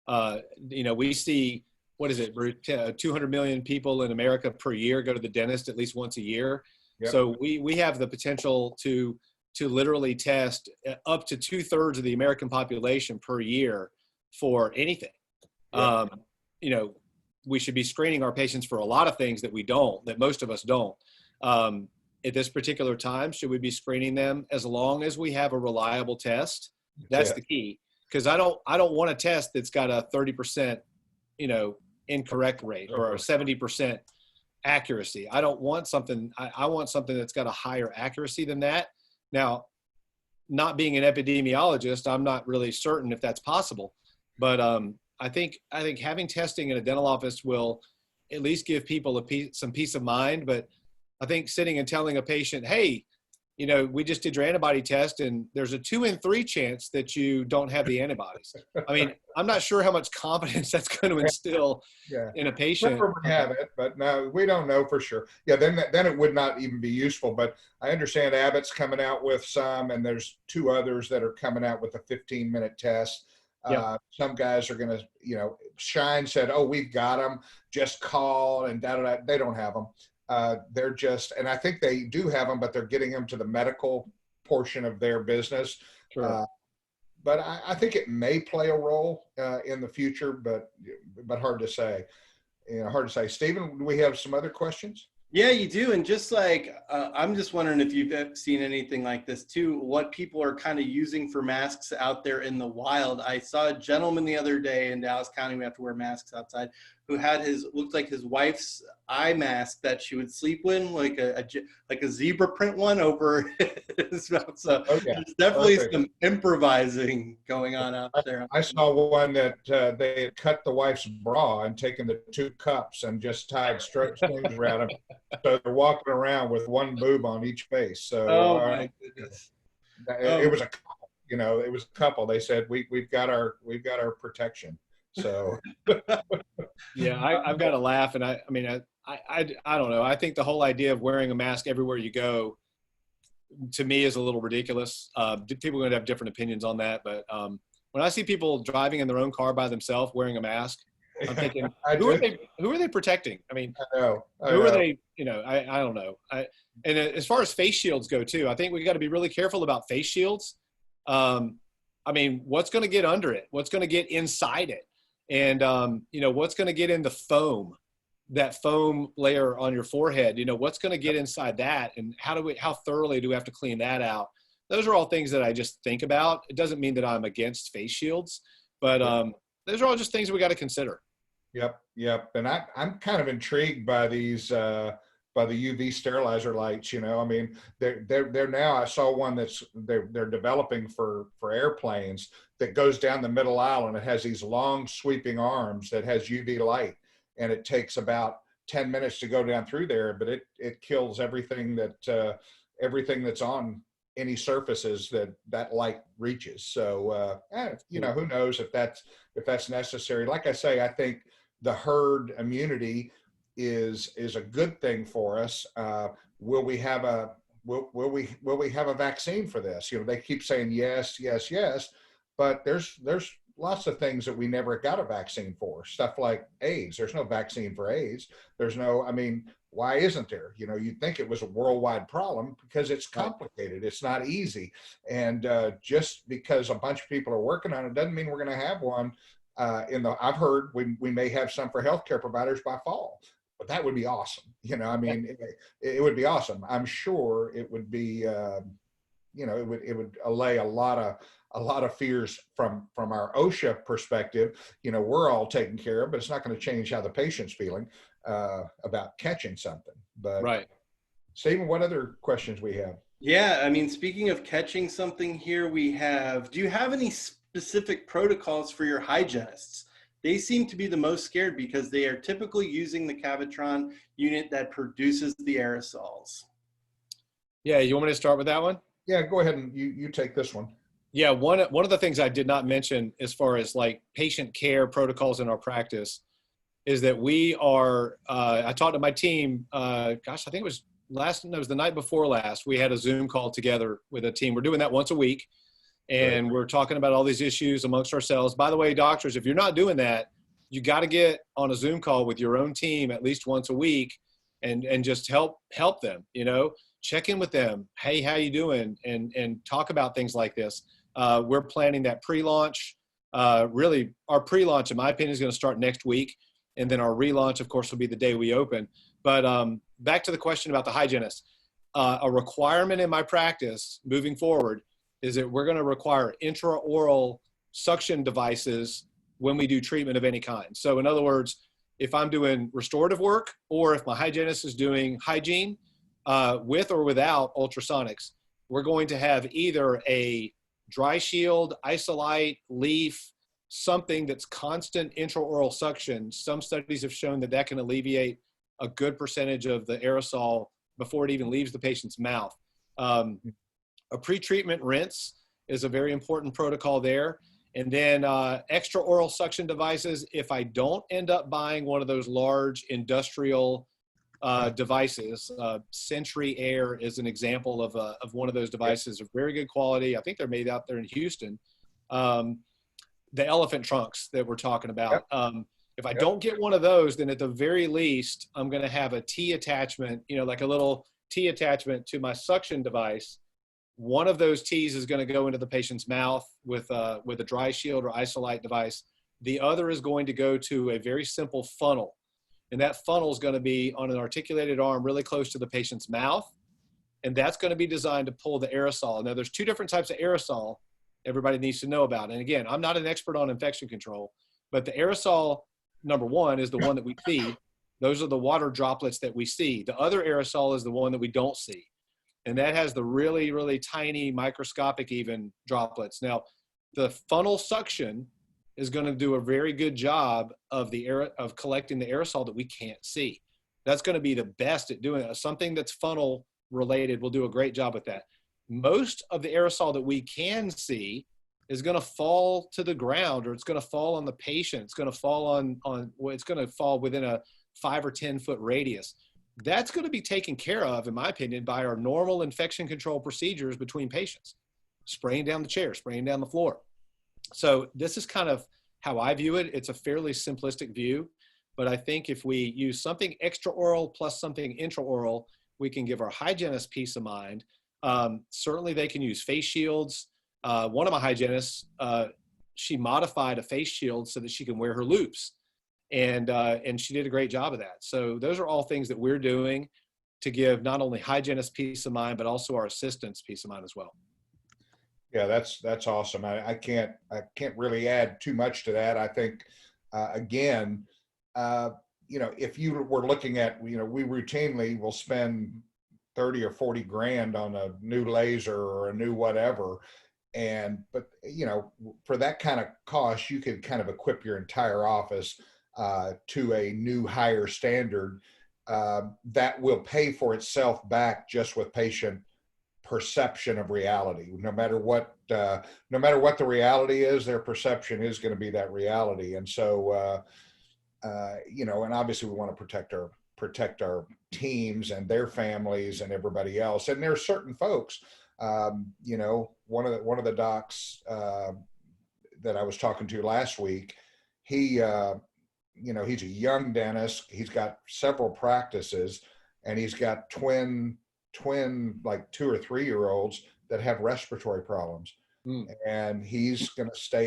We see, 200 million people in America per year go to the dentist at least once a year. Yep. So we have the potential to literally test up to 2/3 of the American population per year for anything. Yep. We should be screening our patients for a lot of things that most of us don't. At this particular time, should we be screening them as long as we have a reliable test? That's the key. Because I don't want a test that's got a 30%, incorrect rate or a 70% accuracy. I don't want something. I want something that's got a higher accuracy than that. Now, not being an epidemiologist, I'm not really certain if that's possible. But I think having testing in a dental office will at least give people some peace of mind. But I think sitting and telling a patient, hey, we just did your antibody test and there's a 2 in 3 chance that you don't have the antibodies. I mean, I'm not sure how much confidence that's going to instill in a patient. We have it, but no, we don't know for sure. Yeah, then it would not even be useful. But I understand Abbott's coming out with some, and there's 2 others that are coming out with a 15-minute test. Some guys are going to, Shine said, oh, we've got them, just call, and they don't have them. They're just, and I think they do have them, but they're getting them to the medical portion of their business. Sure. But I think it may play a role in the future, but hard to say. Hard to say. Stephen, do we have some other questions? Yeah, you do. And just like, I'm just wondering if you've seen anything like this too, what people are kind of using for masks out there in the wild. I saw a gentleman the other day in Dallas County, we have to wear masks outside, who had looked like his wife's eye mask that she would sleep in, like a zebra print one over his mouth. So there's definitely some improvising going on out there. I saw one that they had cut the wife's bra and taken the 2 cups and just tied strings around them. So they're walking around with 1 boob on each face. So my goodness. It was a couple, it was a couple. They said we've got our protection. So yeah, I've got to laugh, and I mean I don't know. I think the whole idea of wearing a mask everywhere you go, to me, is a little ridiculous. People are going to have different opinions on that, but when I see people driving in their own car by themselves wearing a mask, I'm thinking, who are they protecting? I mean, who are they? I don't know. And as far as face shields go too, I think we got to be really careful about face shields. I mean, what's going to get under it? What's going to get inside it? And, what's going to get in the foam, that foam layer on your forehead? What's going to get inside that? And how thoroughly do we have to clean that out? Those are all things that I just think about. It doesn't mean that I'm against face shields, but those are all just things that we got to consider. Yep. And I'm kind of intrigued by these, by the UV sterilizer lights. I mean, they're now, I saw one they're developing for airplanes that goes down the middle aisle, and it has these long sweeping arms that has UV light, and it takes about 10 minutes to go down through there, but it kills everything that's on any surfaces that light reaches. So who knows if that's necessary. Like I say, I think the herd immunity is a good thing for us. Will we have a vaccine for this? They keep saying yes, but there's lots of things that we never got a vaccine for. Stuff like AIDS. There's no vaccine for AIDS. Why isn't there? You'd think it was a worldwide problem because it's complicated. It's not easy. And just because a bunch of people are working on it doesn't mean we're going to have one. I've heard we may have some for healthcare providers by fall. But that would be awesome. It would be awesome. I'm sure it would be, it would allay a lot of fears from our OSHA perspective. We're all taken care of, but it's not going to change how the patient's feeling about catching something. But right. Stephen, what other questions we have? Yeah, I mean, speaking of catching something here, do you have any specific protocols for your hygienists? They seem to be the most scared because they are typically using the Cavitron unit that produces the aerosols. Yeah, you want me to start with that one? Yeah, go ahead and you take this one. Yeah, one of the things I did not mention as far as like patient care protocols in our practice is that we are, I talked to my team, I think it was the night before last, we had a Zoom call together with a team. We're doing that once a week. And we're talking about all these issues amongst ourselves. By the way, doctors, if you're not doing that, you got to get on a Zoom call with your own team at least once a week and just help them, check in with them. Hey, how you doing? And talk about things like this. We're planning that pre-launch. Really, our pre-launch, in my opinion, is going to start next week. And then our relaunch, of course, will be the day we open. But back to the question about the hygienist. A requirement in my practice moving forward is that we're going to require intraoral suction devices when we do treatment of any kind. So in other words, if I'm doing restorative work or if my hygienist is doing hygiene with or without ultrasonics, we're going to have either a dry shield, isolite, leaf, something that's constant intraoral suction. Some studies have shown that can alleviate a good percentage of the aerosol before it even leaves the patient's mouth. A pre-treatment rinse is a very important protocol there. And then extra oral suction devices, if I don't end up buying one of those large industrial devices, Century Air is an example of one of those devices of very good quality. I think they're made out there in Houston. The elephant trunks that we're talking about. If I don't get one of those, then at the very least, I'm going to have a T attachment, like a little T attachment to my suction device. One of those T's is going to go into the patient's mouth with a dry shield or isolite device. The other is going to go to a very simple funnel. And that funnel is going to be on an articulated arm really close to the patient's mouth. And that's going to be designed to pull the aerosol. Now, there's two different types of aerosol everybody needs to know about. And again, I'm not an expert on infection control, but the aerosol, number one, is the one that we see. Those are the water droplets that we see. The other aerosol is the one that we don't see. And that has the really, really tiny microscopic even droplets. Now, the funnel suction is going to do a very good job of collecting the aerosol that we can't see. That's going to be the best at doing it. Something that's funnel related will do a great job with that. Most of the aerosol that we can see is going to fall to the ground, or it's going to fall on the patient. It's going to fall it's going to fall within a 5 or 10 foot radius. That's going to be taken care of, in my opinion, by our normal infection control procedures between patients. Spraying down the chair, spraying down the floor. So this is kind of how I view it. It's a fairly simplistic view, but I think if we use something extraoral plus something intraoral, we can give our hygienist peace of mind. Certainly they can use face shields. One of my hygienists, she modified a face shield so that she can wear her loops. And she did a great job of that. So those are all things that we're doing to give not only hygienists peace of mind, but also our assistants peace of mind as well. Yeah, that's awesome. I can't really add too much to that. I think, again, if you were looking at, we routinely will spend 30 or 40 grand on a new laser or a new whatever. But for that kind of cost, you could kind of equip your entire office to a new higher standard that will pay for itself back just with patient perception of reality. No matter what the reality is, their perception is going to be that reality. And so, and obviously we want to protect our teams and their families and everybody else. And there are certain folks, one of the docs that I was talking to last week, he's a young dentist. He's got several practices, and he's got twin like 2 or 3 year olds that have respiratory problems. And he's going to stay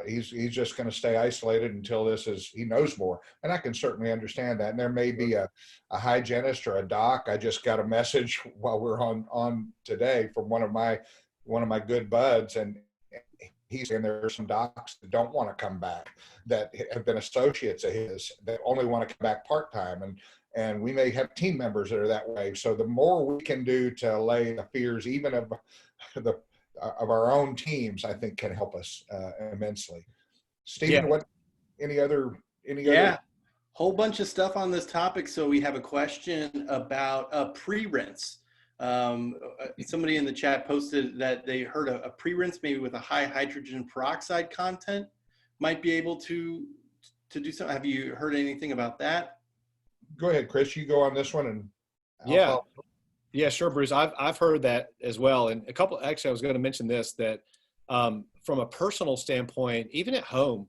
he's just going to stay isolated until he knows more. And I can certainly understand that. And there may be a hygienist or a doc. I just got a message while we're on today from one of my good buds, and he's saying there are some docs that don't want to come back, that have been associates of his, that only want to come back part-time. And we may have team members that are that way. So the more we can do to allay the fears, even of our own teams, I think can help us immensely. Stephen, what? Any other? Whole bunch of stuff on this topic. So we have a question about pre-rinse. Somebody in the chat posted that they heard a pre-rinse maybe with a high hydrogen peroxide content might be able to do something. Have you heard anything about that? Go ahead, Chris. You go on this one, and yeah, sure, Bruce. I've heard that as well, and actually, I was going to mention this, that from a personal standpoint, even at home,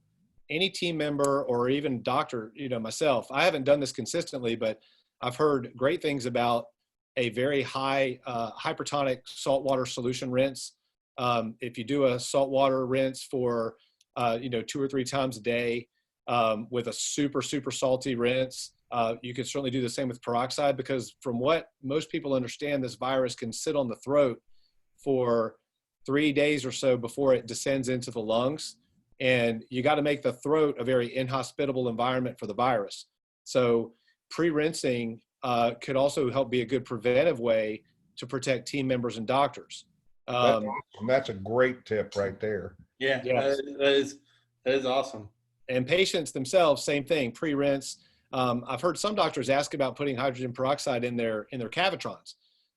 any team member or even doctor, myself, I haven't done this consistently, but I've heard great things about a very high hypertonic saltwater solution rinse. If you do a saltwater rinse for 2 or 3 times a day with a super, super salty rinse, you can certainly do the same with peroxide, because from what most people understand, this virus can sit on the throat for 3 days or so before it descends into the lungs. And you got to make the throat a very inhospitable environment for the virus. So pre-rinsing could also help be a good preventive way to protect team members and doctors. That's a great tip right there. Yeah, yes. That is awesome. And patients themselves, same thing, pre-rinse. I've heard some doctors ask about putting hydrogen peroxide in their Cavitrons.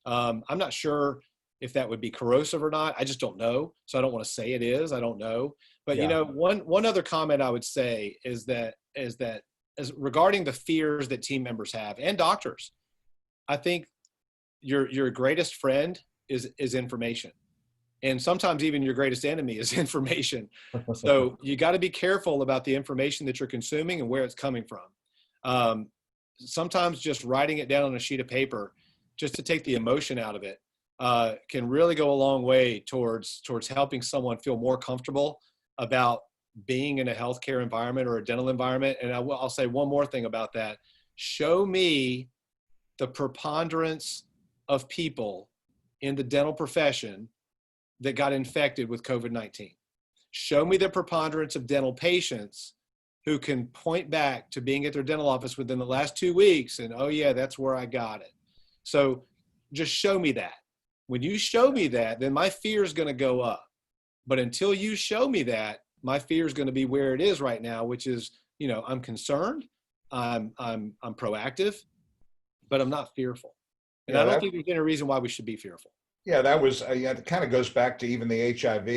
I'm not sure if that would be corrosive or not. I just don't know. So I don't want to say it is. I don't know. But Yeah. one other comment I would say is that as regarding the fears that team members have and doctors, I think your greatest friend is information. And sometimes even your greatest enemy is information. So you got to be careful about the information that you're consuming and where it's coming from. Sometimes just writing it down on a sheet of paper, just to take the emotion out of it, can really go a long way towards helping someone feel more comfortable about being in a healthcare environment or a dental environment. And I'll say one more thing about that. Show me the preponderance of people in the dental profession that got infected with COVID-19. Show me the preponderance of dental patients who can point back to being at their dental office within the last 2 weeks and, oh yeah, that's where I got it. So just show me that. When you show me that, then my fear is going to go up. But until you show me that, my fear is going to be where it is right now, which is, I'm concerned, I'm proactive, but I'm not fearful. And I don't think there's any reason why we should be fearful. Yeah, that was, it kind of goes back to even the HIV,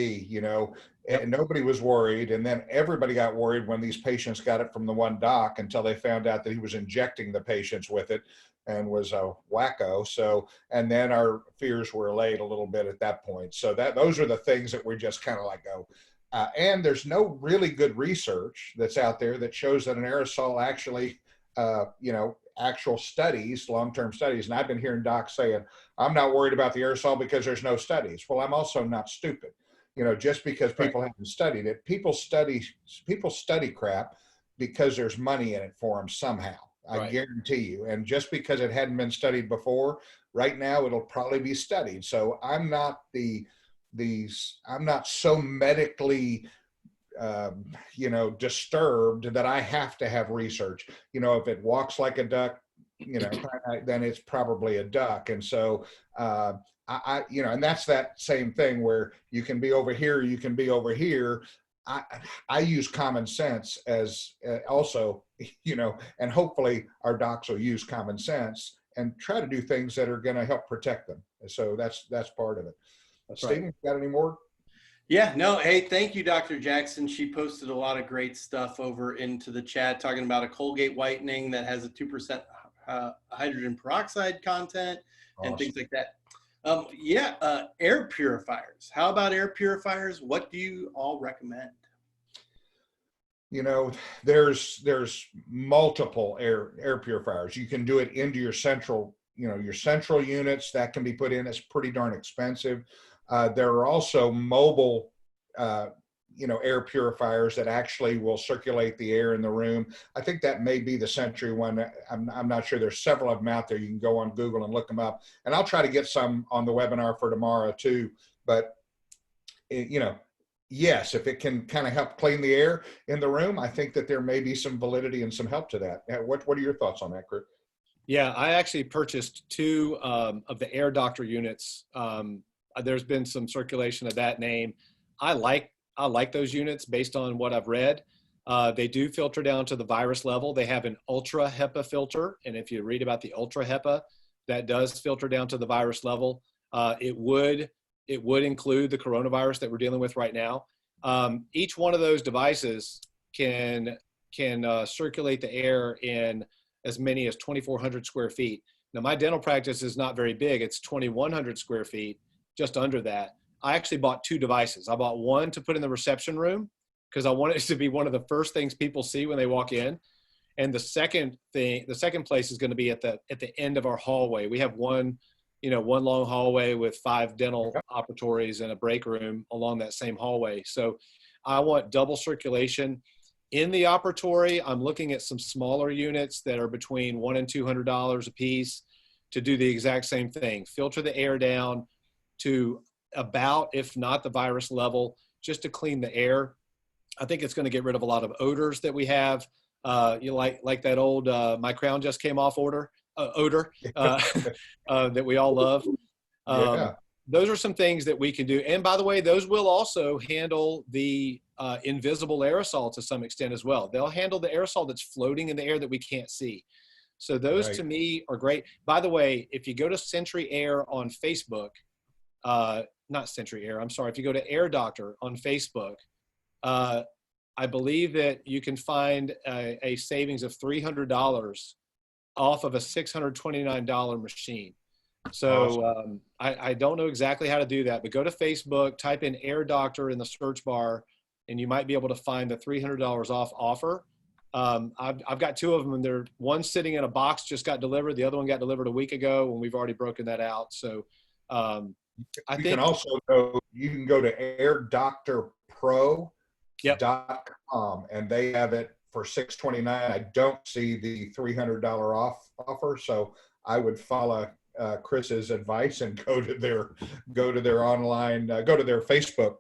and nobody was worried. And then everybody got worried when these patients got it from the one doc until they found out that he was injecting the patients with it and was a wacko. So, and then our fears were allayed a little bit at that point. So those are the things that we just kind of like go. And there's no really good research that's out there that shows that an aerosol actually, actual studies, long-term studies. And I've been hearing docs saying, I'm not worried about the aerosol because there's no studies. Well, I'm also not stupid. Just because people haven't studied it, people study crap because there's money in it for them somehow. I guarantee you. And just because it hadn't been studied before, right now it'll probably be studied. So I'm not I'm not so medically disturbed that I have to have research. If it walks like a duck, then it's probably a duck. And so, and that's that same thing where you can be over here, you can be over here. I use common sense as also, and hopefully our docs will use common sense and try to do things that are going to help protect them. So that's part of it. Stephen, got any more? Yeah, no, hey, thank you, Dr. Jackson. She posted a lot of great stuff over into the chat talking about a Colgate whitening that has a 2% hydrogen peroxide content and things like that. Air purifiers. How about air purifiers? What do you all recommend? There's multiple air purifiers. You can do it into your central units that can be put in. It's pretty darn expensive. There are also mobile, air purifiers that actually will circulate the air in the room. I think that may be the Century one. I'm not sure. There's several of them out there. You can go on Google and look them up. And I'll try to get some on the webinar for tomorrow too. But, yes, if it can kind of help clean the air in the room, I think that there may be some validity and some help to that. What are your thoughts on that, Kurt? Yeah, I actually purchased 2 of the Air Doctor units. There's been some circulation of that name. I like those units based on what I've read. They do filter down to the virus level. They have an ultra HEPA filter. And if you read about the ultra HEPA, that does filter down to the virus level. It would include the coronavirus that we're dealing with right now. Each one of those devices can circulate the air in as many as 2,400 square feet. Now, my dental practice is not very big. It's 2,100 square feet, just under that. I actually bought 2 devices. I bought one to put in the reception room because I want it to be one of the first things people see when they walk in. And the second place is going to be at the end of our hallway. We have one long hallway with 5 dental operatories and a break room along that same hallway. So I want double circulation in the operatory. I'm looking at some smaller units that are between $100 and $200 a piece to do the exact same thing. Filter the air down to about, if not the virus level, just to clean the air. I think it's going to get rid of a lot of odors that we have. Like that old "my crown just came off" odor that we all love. Those are some things that we can do. And by the way, those will also handle the invisible aerosol to some extent as well. They'll handle the aerosol that's floating in the air that we can't see. So those Right. to me are great. By the way, if you go to Century Air on Facebook, not Century Air, I'm sorry. If you go to Air Doctor on Facebook, I believe that you can find a savings of $300 off of a $629 machine. So Awesome. I don't know exactly how to do that, but go to Facebook, type in Air Doctor in the search bar, and you might be able to find the $300 off offer. I've got two of them, and they're one sitting in a box, just got delivered. The other one got delivered a week ago, and we've already broken that out. So I You can think, also you can go to airdoctorpro.com yep, and they have it for $629. I don't see the $300 off offer, so I would follow Chris's advice and go to their online, go to their Facebook.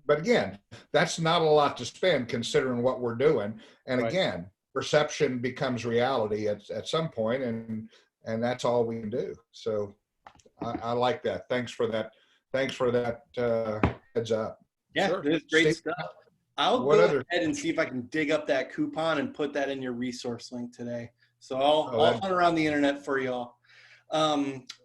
But again, that's not a lot to spend considering what we're doing. And right. again, perception becomes reality at some point, and that's all we can do. So I like that. Thanks for that. Thanks for that heads up. Yeah, Sure. that's great Steve, stuff. I'll what go other? ahead and see if I can dig up that coupon and put that in your resource link today. So Oh, I'll hunt around the internet for y'all.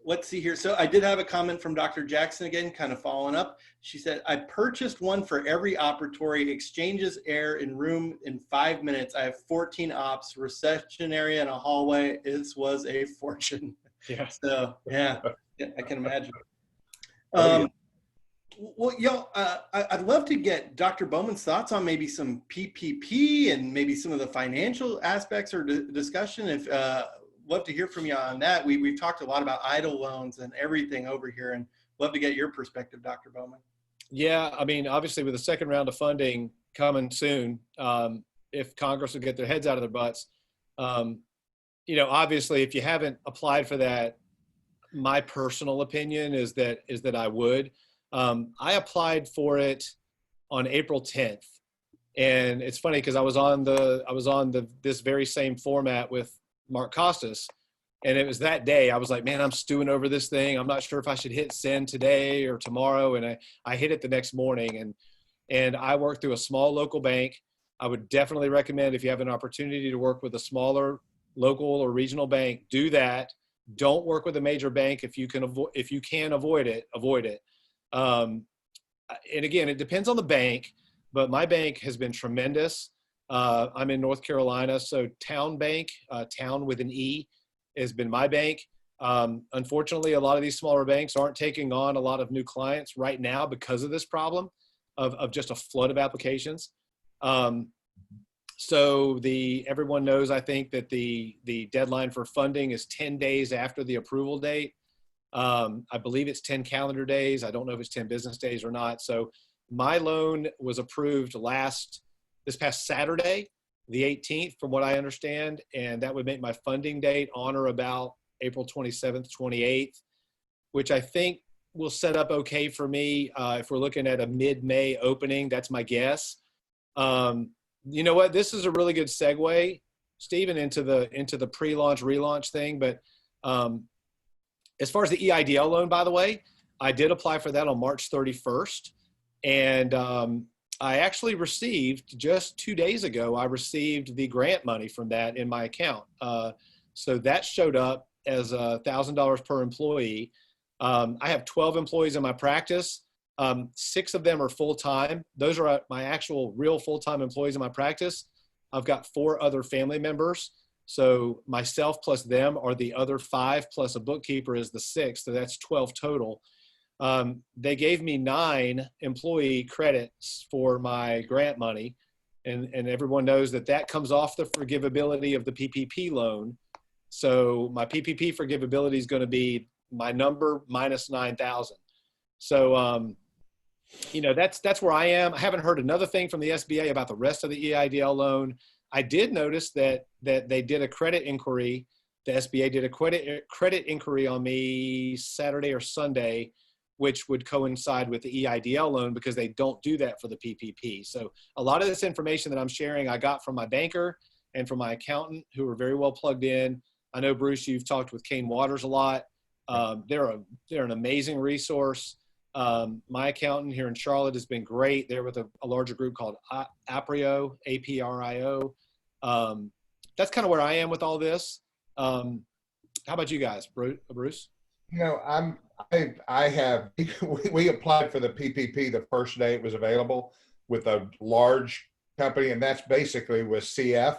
Let's see here. So I did have a comment from Dr. Jackson again, kind of following up. She said, I purchased one for every operatory, exchanges air in room in 5 minutes. I have 14 ops, reception area and a hallway. This was a fortune. Yeah. So yeah, I can imagine. Oh, yeah. Well, y'all, I'd love to get Dr. Bowman's thoughts on maybe some PPP and maybe some of the financial aspects or discussion. If love to hear from you on that. We've talked a lot about idle loans and everything over here, and love to get your perspective, Dr. Bowman. Yeah, I mean, obviously with the second round of funding coming soon, if Congress will get their heads out of their butts, obviously if you haven't applied for that, my personal opinion is that I would. I applied for it on April 10th, and it's funny because I was on this very same format with Mark Costas, and it was that day I was like, man, I'm stewing over this thing. I'm not sure if I should hit send today or tomorrow, and I hit it the next morning, and I worked through a small local bank. I would definitely recommend, if you have an opportunity to work with a smaller local or regional bank, do that. Don't work with a major bank if you can avoid it. And again, it depends on the bank, but my bank has been tremendous. I'm in North Carolina, so Town Bank, Town with an E, has been my bank. Unfortunately, a lot of these smaller banks aren't taking on a lot of new clients right now because of this problem of just a flood of applications. So everyone knows, I think, that the deadline for funding is 10 days after the approval date. I believe it's 10 calendar days. I don't know if it's 10 business days or not. So my loan was approved this past Saturday, the 18th, from what I understand, and that would make my funding date on or about April 27th, 28th, which I think will set up okay for me if we're looking at a mid-May opening. That's my guess. You know what? This is a really good segue, Stephen, into the pre-launch, relaunch thing. But as far as the EIDL loan, by the way, I did apply for that on March 31st. And I actually received, just 2 days ago, I received the grant money from that in my account. So that showed up as $1,000 per employee. I have 12 employees in my practice. 6 of them are full-time. Those are my actual real full-time employees in my practice. I've got 4 other family members. So myself plus them are the other 5, plus a bookkeeper is the 6th. So that's 12 total. They gave me 9 employee credits for my grant money. And everyone knows that comes off the forgivability of the PPP loan. So my PPP forgivability is going to be my number minus 9,000. So, that's where I am. I haven't heard another thing from the SBA about the rest of the EIDL loan. I did notice that they did a credit inquiry. The SBA did a credit inquiry on me Saturday or Sunday, which would coincide with the EIDL loan because they don't do that for the PPP. So a lot of this information that I'm sharing, I got from my banker and from my accountant, who are very well plugged in. I know, Bruce, you've talked with Kane Waters a lot. They're an amazing resource. My accountant here in Charlotte has been great. They're with a larger group called APRIO, APRIO. that's kind of where I am with all this. How about you guys, Bruce? You know, I have, we applied for the PPP the first day it was available with a large company, and that's basically with CF,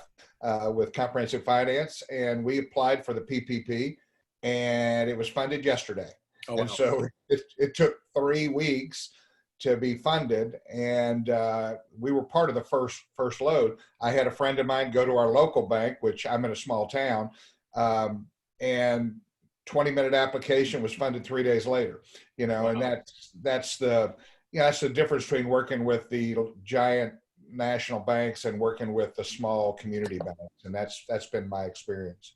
with Comprehensive Finance. And we applied for the PPP, and it was funded yesterday. Oh, wow. And so it took 3 weeks to be funded, and we were part of the first load. I had a friend of mine go to our local bank, which I'm in a small town, and 20-minute application was funded 3 days later. You know, wow. And that's the difference between working with the giant national banks and working with the small community banks, and that's been my experience.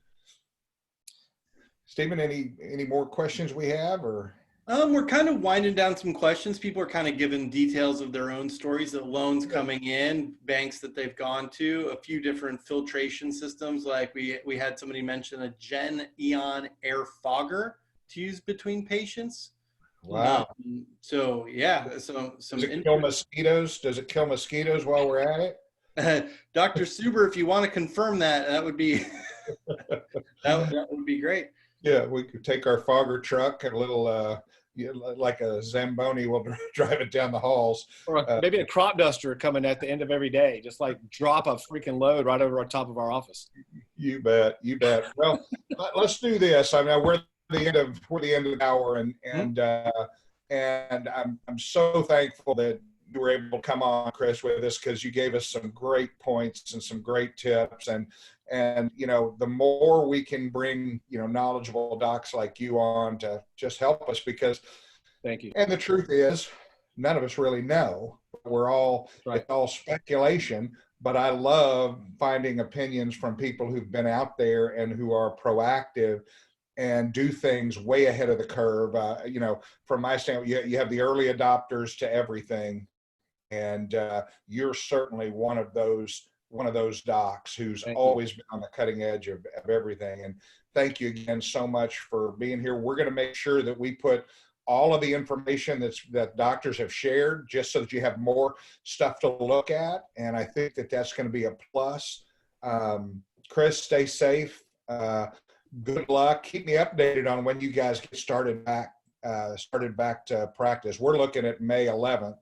Stephen, any more questions we have, or? We're kind of winding down some questions. People are kind of giving details of their own stories of loans coming in, banks that they've gone to, a few different filtration systems. Like we had somebody mention a Gen Eon air fogger to use between patients. Wow. So yeah, some Does it kill mosquitoes? Does it kill mosquitoes while we're at it? Dr. Suber, if you want to confirm that, that would be that would be great. Yeah, we could take our fogger truck and a little like a Zamboni, we'll drive it down the halls. Or maybe a crop duster coming at the end of every day, just like drop a freaking load right over our top of our office. You bet. Well, let's do this. I mean, we're the end of the hour, and I'm so thankful that you were able to come on, Chris, with us, because you gave us some great points and some great tips, and you know, the more we can bring, you know, knowledgeable docs like you on to just help us, because thank you. And the truth is, none of us really know. It's all speculation, but I love finding opinions from people who've been out there and who are proactive and do things way ahead of the curve. You know, from my standpoint, you have the early adopters to everything, and you're certainly one of those docs who's always been on the cutting edge of everything. And thank you again so much for being here. We're going to make sure that we put all of the information that doctors have shared, just so that you have more stuff to look at. And I think that's going to be a plus. Chris, stay safe. Good luck. Keep me updated on when you guys get started back to practice. We're looking at May 11th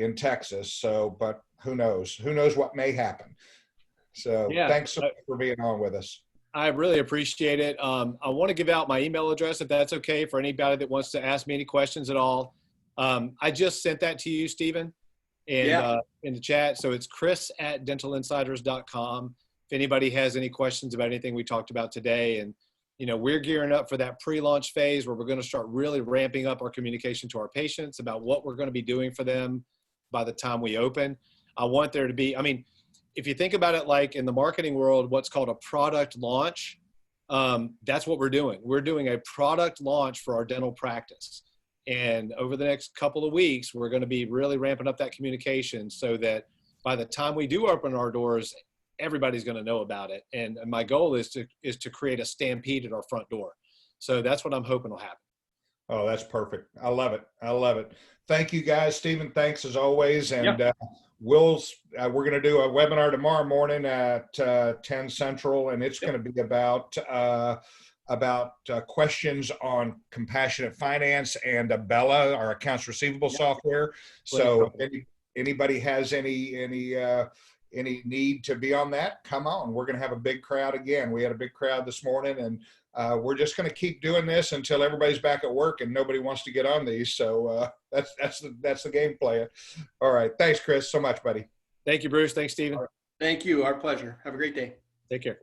in Texas. So, but who knows what may happen. So thanks so much for being on with us. I really appreciate it. I want to give out my email address, if that's okay, for anybody that wants to ask me any questions at all. I just sent that to you, Stephen, and in the chat. So it's chris@dentalinsiders.com. If anybody has any questions about anything we talked about today. And, you know, we're gearing up for that pre-launch phase where we're going to start really ramping up our communication to our patients about what we're going to be doing for them by the time we open. I want there to be, I mean, if you think about it, like in the marketing world, what's called a product launch, that's what we're doing. We're doing a product launch for our dental practice. And over the next couple of weeks, we're going to be really ramping up that communication so that by the time we do open our doors, everybody's going to know about it. And my goal is to create a stampede at our front door. So that's what I'm hoping will happen. Oh, that's perfect. I love it. Thank you guys. Stephen, thanks as always. And we're going to do a webinar tomorrow morning at 10 Central, and it's going to be about questions on compassionate finance and Bella, our accounts receivable software. So if anybody has any need to be on that, come on. We're going to have a big crowd again. We had a big crowd this morning, and we're just going to keep doing this until everybody's back at work and nobody wants to get on these. So that's the game plan. All right. Thanks, Chris, so much, buddy. Thank you, Bruce. Thanks, Stephen. Thank you. Our pleasure. Have a great day. Take care.